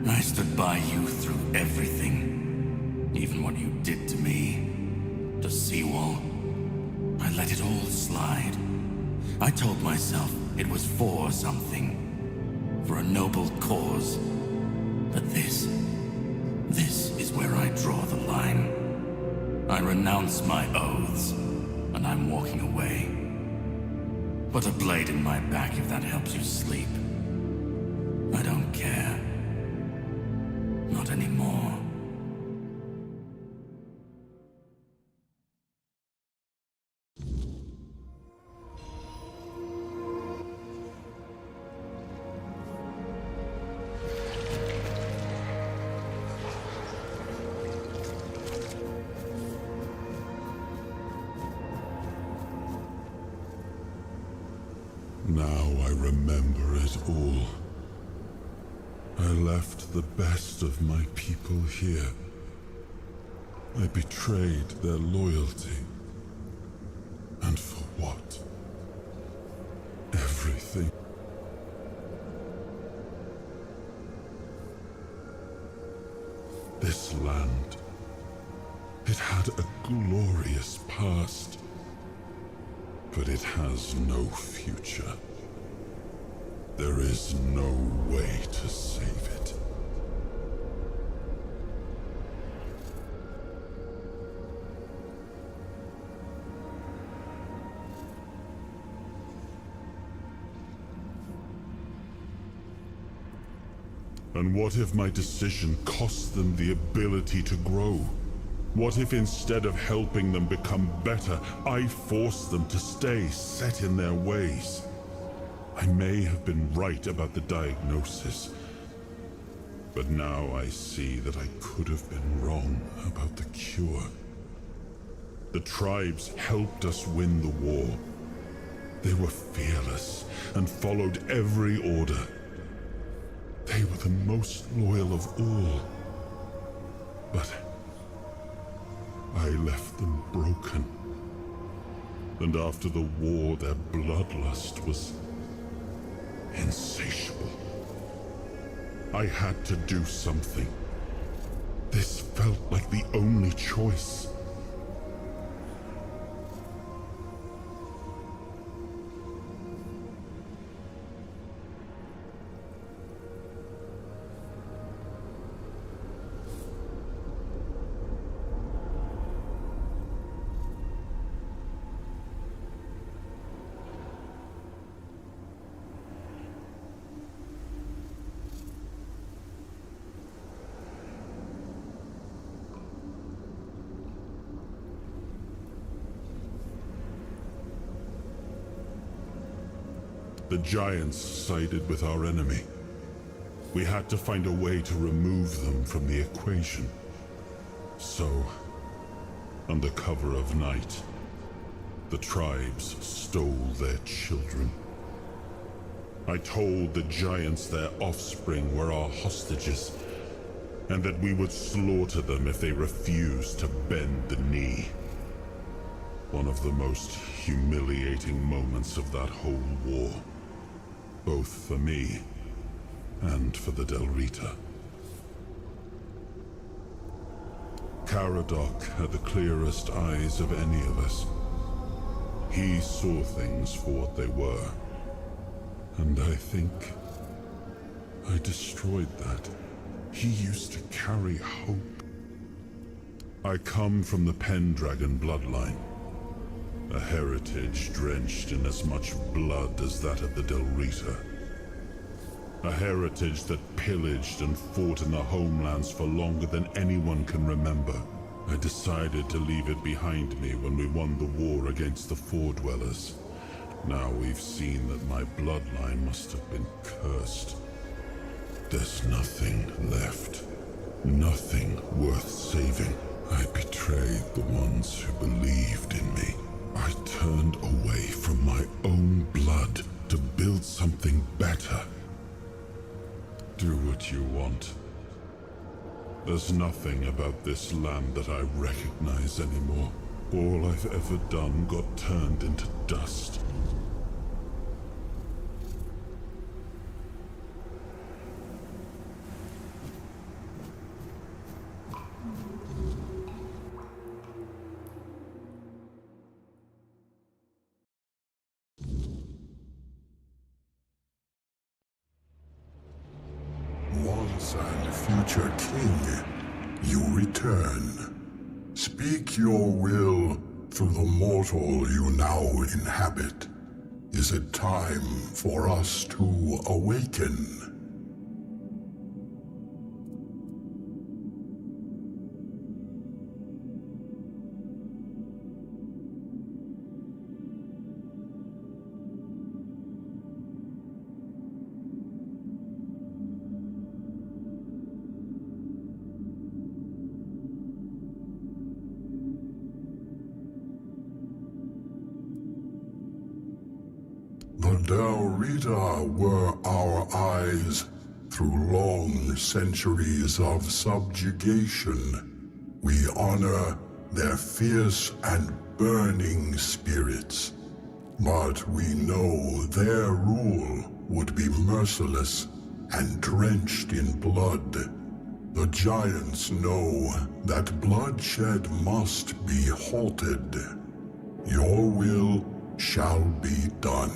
I stood by you through everything. Even what you did to me. The seawall. I let it all slide. I told myself it was for something. For a noble cause. But this is where I draw the line. I renounce my oaths, and I'm walking away. Put a blade in my back if that helps you sleep. I don't care. Not anymore. Now I remember it all. I left the best of my people here. I betrayed their loyalty. And for what? Everything. This land, it had a glorious past. But it has no future. There is no way to save it. And what if my decision cost them the ability to grow? What if instead of helping them become better, I forced them to stay set in their ways? I may have been right about the diagnosis, but now I see that I could have been wrong about the cure. The tribes helped us win the war. They were fearless and followed every order. They were the most loyal of all. But I left them broken. And after the war, their bloodlust was insatiable. I had to do something. This felt like the only choice. The giants sided with our enemy. We had to find a way to remove them from the equation. So, under cover of night, the tribes stole their children. I told the giants their offspring were our hostages, and that we would slaughter them if they refused to bend the knee. One of the most humiliating moments of that whole war. Both for me and for the Del Rita. Caradoc had the clearest eyes of any of us. He saw things for what they were. And I think I destroyed that. He used to carry hope. I come from the Pendragon bloodline. A heritage drenched in as much blood as that of the Del Rita. A heritage that pillaged and fought in the homelands for longer than anyone can remember. I decided to leave it behind me when we won the war against the Four-Dwellers. Now we've seen that my bloodline must have been cursed. There's nothing left. Nothing worth saving. I betrayed the ones who believed in me. I turned away from my own blood to build something better. Do what you want. There's nothing about this land that I recognize anymore. All I've ever done got turned into dust. Once and future king, you return. Speak your will through the mortal you now inhabit. Is it time for us to awaken? The Del Rita were our eyes through long centuries of subjugation. We honor their fierce and burning spirits. But we know their rule would be merciless and drenched in blood. The giants know that bloodshed must be halted. Your will shall be done.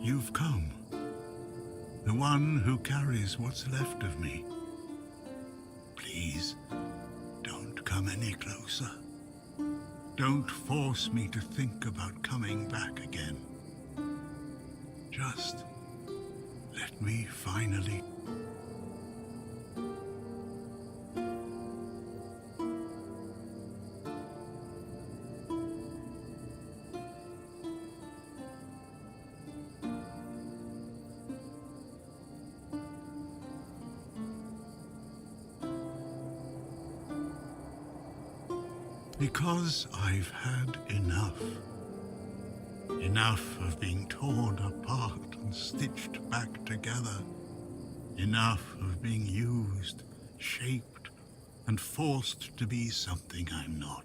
You've come. The one who carries what's left of me. Please, don't come any closer. Don't force me to think about coming back again. Just let me finally... Because I've had enough. Enough of being torn apart and stitched back together. Enough of being used, shaped, and forced to be something I'm not.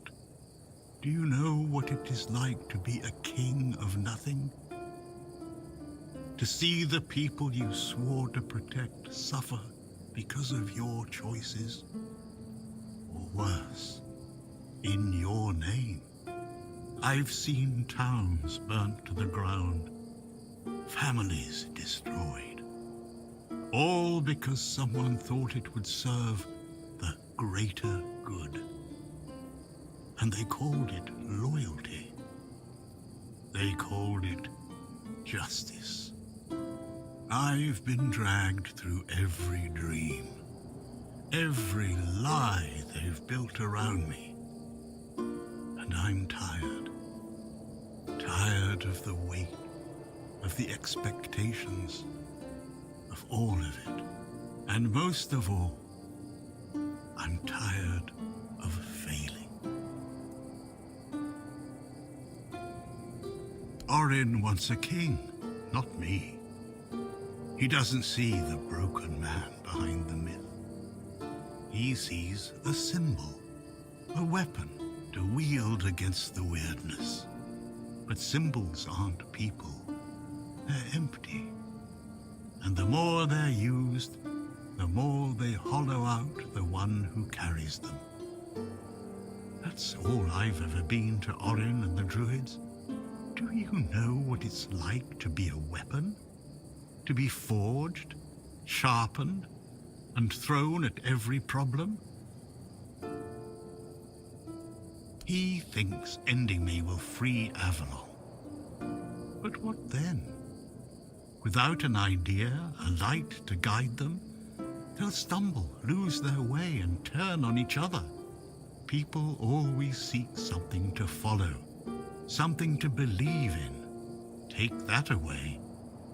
Do you know what it is like to be a king of nothing? To see the people you swore to protect suffer because of your choices? Or worse, in your name. I've seen towns burnt to the ground, families destroyed, all because someone thought it would serve the greater good. And they called it loyalty. They called it justice. I've been dragged through every dream, every lie they've built around me. And I'm tired. Tired of the weight, of the expectations, of all of it. And most of all, I'm tired of failing. Orin wants a king, not me. He doesn't see the broken man behind the myth. He sees a symbol, a weapon to wield against the weirdness. But symbols aren't people. They're empty. And the more they're used, the more they hollow out the one who carries them. That's all I've ever been to Orin and the Druids. Do you know what it's like to be a weapon? To be forged, sharpened, and thrown at every problem? He thinks ending me will free Avalon. But what then? Without an idea, a light to guide them, they'll stumble, lose their way, and turn on each other. People always seek something to follow, something to believe in. Take that away,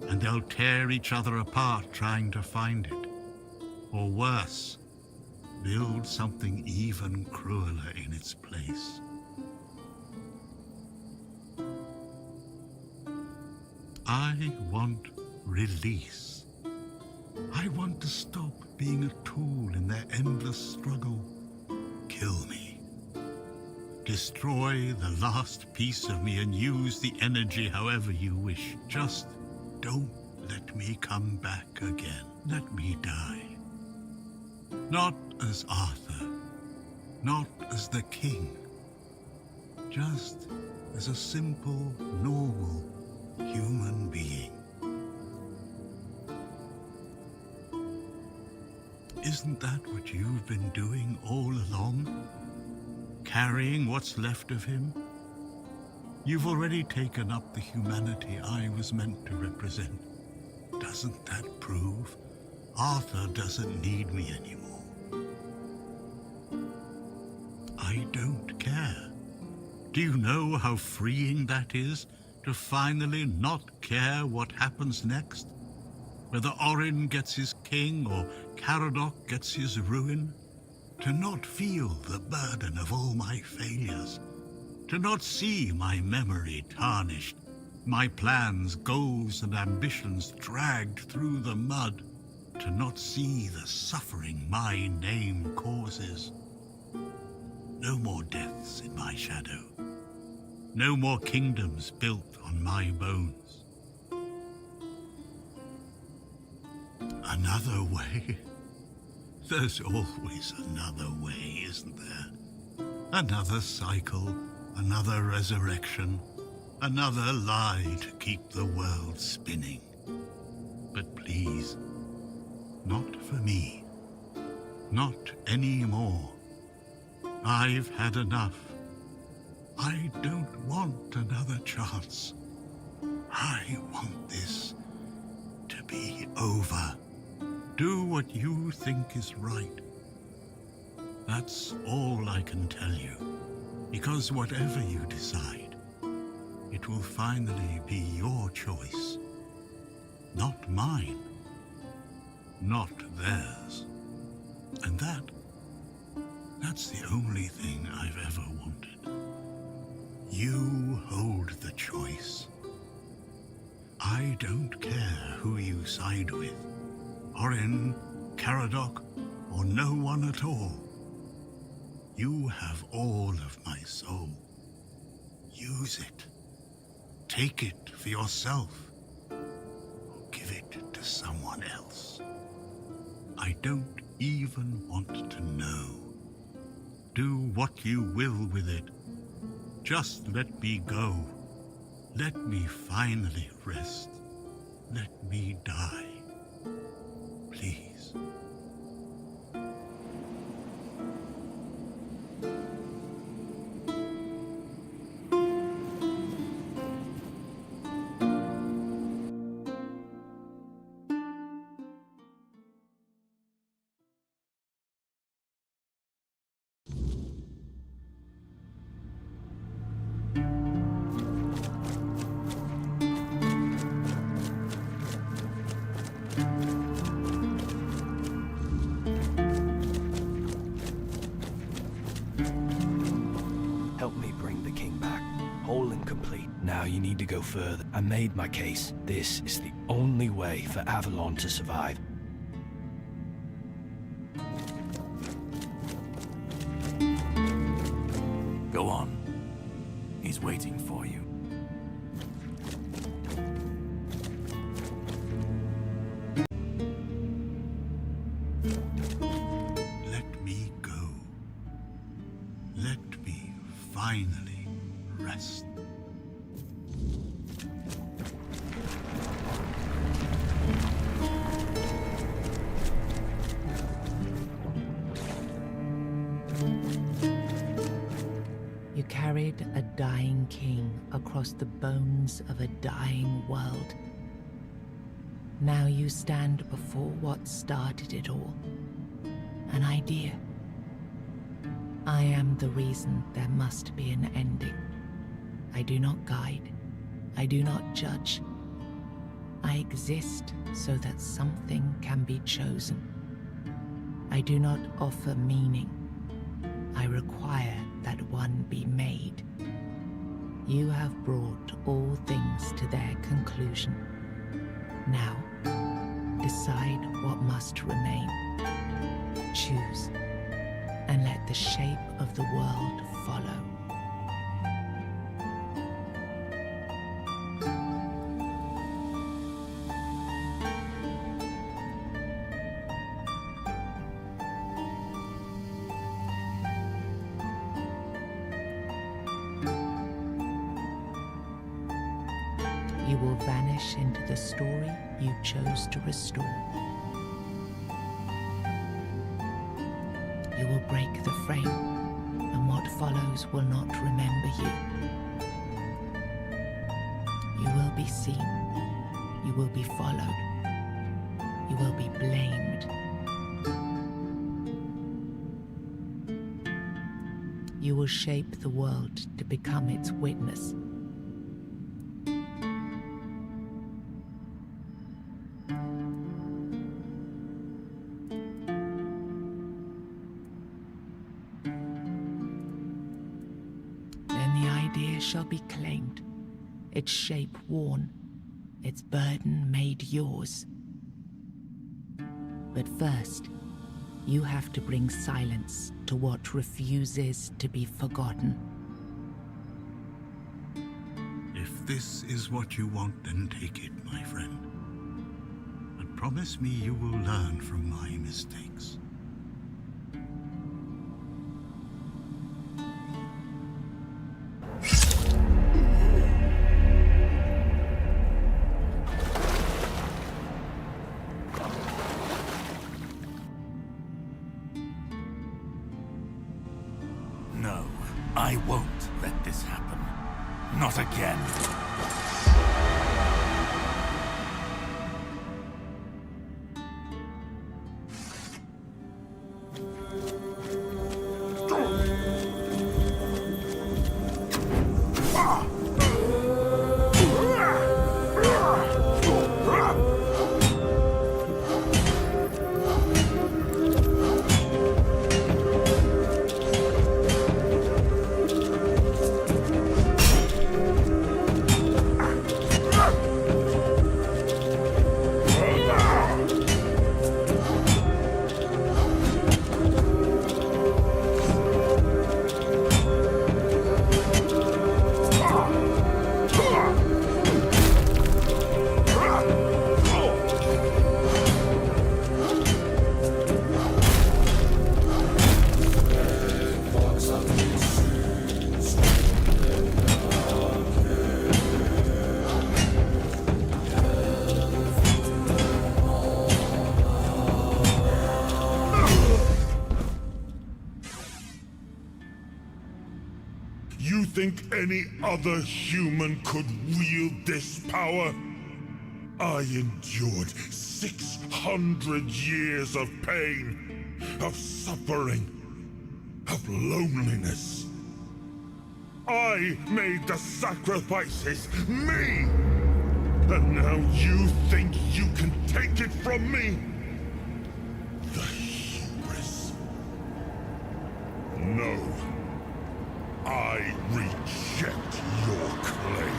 and they'll tear each other apart trying to find it. Or worse, build something even crueler in its place. I want release. I want to stop being a tool in their endless struggle. Kill me. Destroy the last piece of me and use the energy however you wish. Just don't let me come back again. Let me die. Not as Arthur, not as the king, just as a simple, normal human being. Isn't that what you've been doing all along? Carrying what's left of him? You've already taken up the humanity I was meant to represent. Doesn't that prove Arthur doesn't need me anymore? I don't care. Do you know how freeing that is? To finally not care what happens next? Whether Orin gets his king or Caradoc gets his ruin? To not feel the burden of all my failures? To not see my memory tarnished, my plans, goals, and ambitions dragged through the mud? To not see the suffering my name causes? No more deaths in my shadow. No more kingdoms built on my bones. Another way? There's always another way, isn't there? Another cycle, another resurrection, another lie to keep the world spinning. But please, not for me. Not anymore. I've had enough. I don't want another chance. I want this to be over. Do what you think is right. That's all I can tell you. Because whatever you decide, it will finally be your choice. Not mine. Not theirs. And that's the only thing I've ever wanted. You hold the choice. I don't care who you side with. Orin, Caradoc, or no one at all. You have all of my soul. Use it. Take it for yourself. Or give it to someone else. I don't even want to know. Do what you will with it. Just let me go. Let me finally rest. Let me die. Please. further. I made my case. This is the only way for Avalon to survive. Go on. He's waiting for you. Let me go. Let me finally rest. You carried a dying king across the bones of a dying world. Now you stand before what started it all. An idea. I am the reason there must be an ending. I do not guide. I do not judge. I exist so that something can be chosen. I do not offer meaning. I require that one be made. You have brought all things to their conclusion. Now, decide what must remain. Choose, and let the shape of the world follow. You will vanish into the story you chose to restore. You will break the frame, and what follows will not remember you. You will be seen. You will be followed. You will be blamed. You will shape the world to become its witness. Shall be claimed, its shape worn, its burden made yours. But first, you have to bring silence to what refuses to be forgotten. If this is what you want, then take it, my friend. But promise me you will learn from my mistakes. No, I won't let this happen. Not again. You think any other human could wield this power? I endured 600 years of pain, of suffering, of loneliness. I made the sacrifices, me! And now you think you can take it from me? The hubris. No. I reject your claim.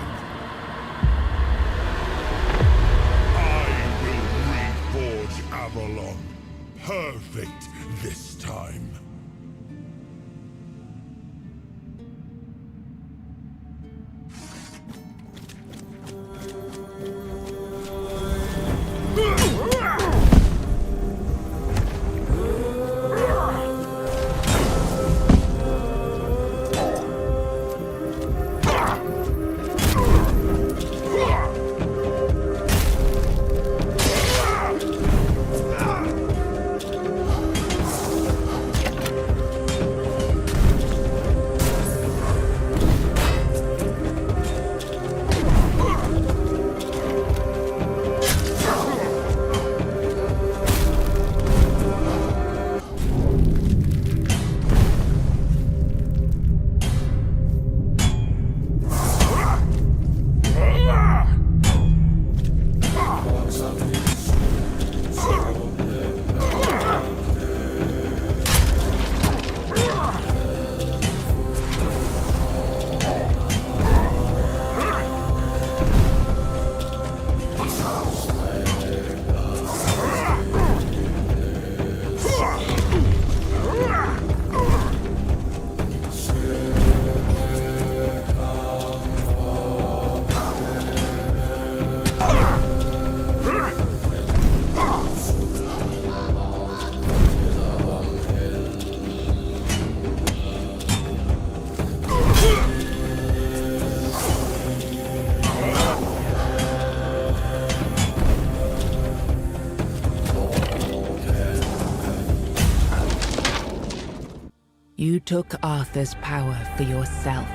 You took Arthur's power for yourself.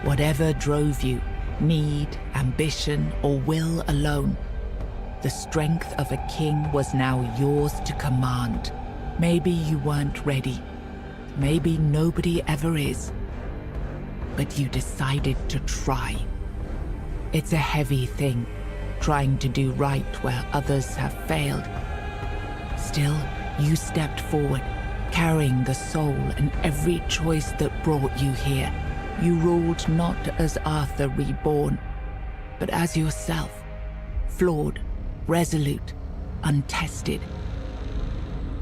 Whatever drove you, need, ambition, or will alone, the strength of a king was now yours to command. Maybe you weren't ready. Maybe nobody ever is. But you decided to try. It's a heavy thing, trying to do right where others have failed. Still, you stepped forward, carrying the soul and every choice that brought you here. You ruled not as Arthur reborn, but as yourself, flawed, resolute, untested.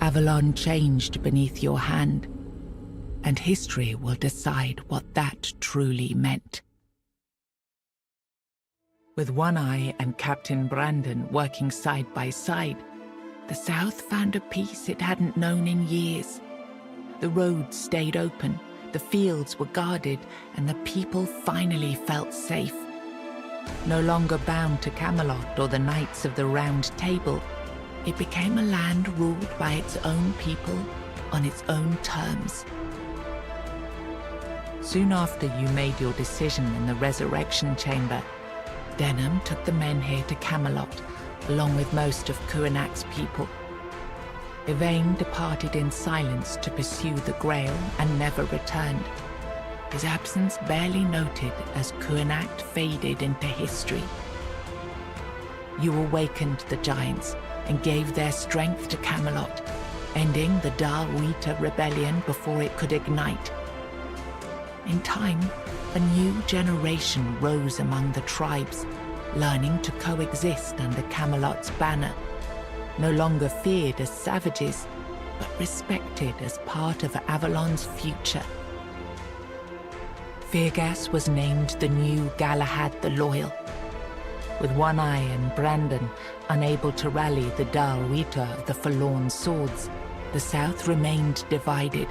Avalon changed beneath your hand, and history will decide what that truly meant. With One Eye and Captain Brandon working side by side, the South found a peace it hadn't known in years. The roads stayed open, the fields were guarded, and the people finally felt safe. No longer bound to Camelot or the Knights of the Round Table, it became a land ruled by its own people on its own terms. Soon after you made your decision in the Resurrection Chamber, Denham took the men here to Camelot, along with most of Kuanak's people. Yvain departed in silence to pursue the Grail and never returned, his absence barely noted as Kuanak faded into history. You awakened the giants and gave their strength to Camelot, ending the Dal Rita rebellion before it could ignite. In time, a new generation rose among the tribes, learning to coexist under Camelot's banner, no longer feared as savages, but respected as part of Avalon's future. Firgas was named the new Galahad the Loyal. With One Eye and Brandon unable to rally the Dal Rita of the Forlorn Swords, the South remained divided.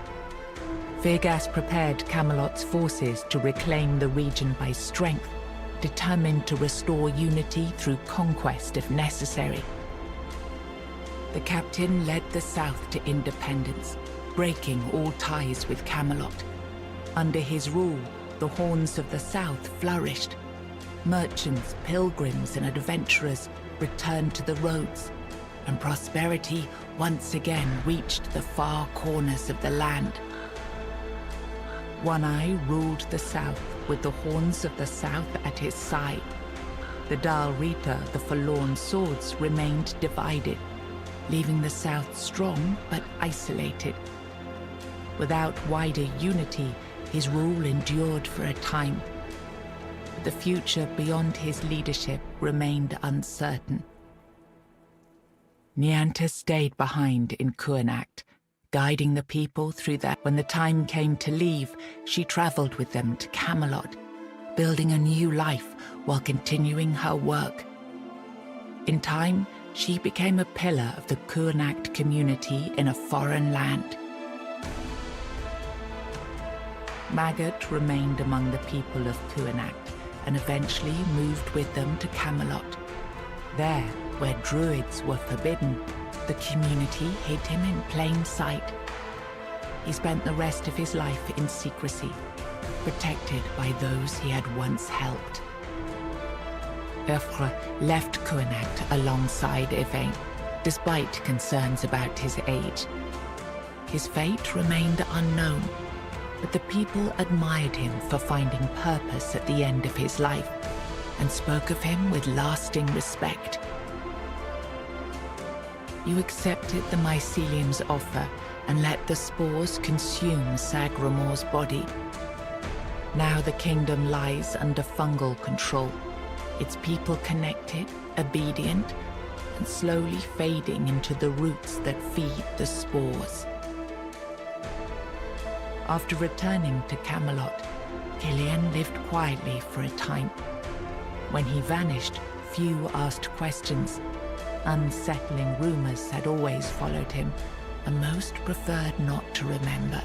Firgas prepared Camelot's forces to reclaim the region by strength, determined to restore unity through conquest if necessary. The captain led the South to independence, breaking all ties with Camelot. Under his rule, the Horns of the South flourished. Merchants, pilgrims, and adventurers returned to the roads, and prosperity once again reached the far corners of the land. One Eye ruled the South with the Horns of the South at his side. The Dal Rita, the Forlorn Swords, remained divided, leaving the South strong but isolated. Without wider unity, his rule endured for a time. But the future beyond his leadership remained uncertain. Nianta stayed behind in Kuanak, guiding the people through that. When the time came to leave, she traveled with them to Camelot, building a new life while continuing her work. In time, she became a pillar of the Kuanak community in a foreign land. Maggott remained among the people of Kuanak and eventually moved with them to Camelot. There, where druids were forbidden, the community hid him in plain sight. He spent the rest of his life in secrecy, protected by those he had once helped. Oeuvre left Kuanak alongside Yvain, despite concerns about his age. His fate remained unknown, but the people admired him for finding purpose at the end of his life, and spoke of him with lasting respect. You accepted the mycelium's offer and let the spores consume Sagramor's body. Now the kingdom lies under fungal control, its people connected, obedient, and slowly fading into the roots that feed the spores. After returning to Camelot, Killian lived quietly for a time. When he vanished, Few asked questions. Unsettling rumors had always followed him, and most preferred not to remember.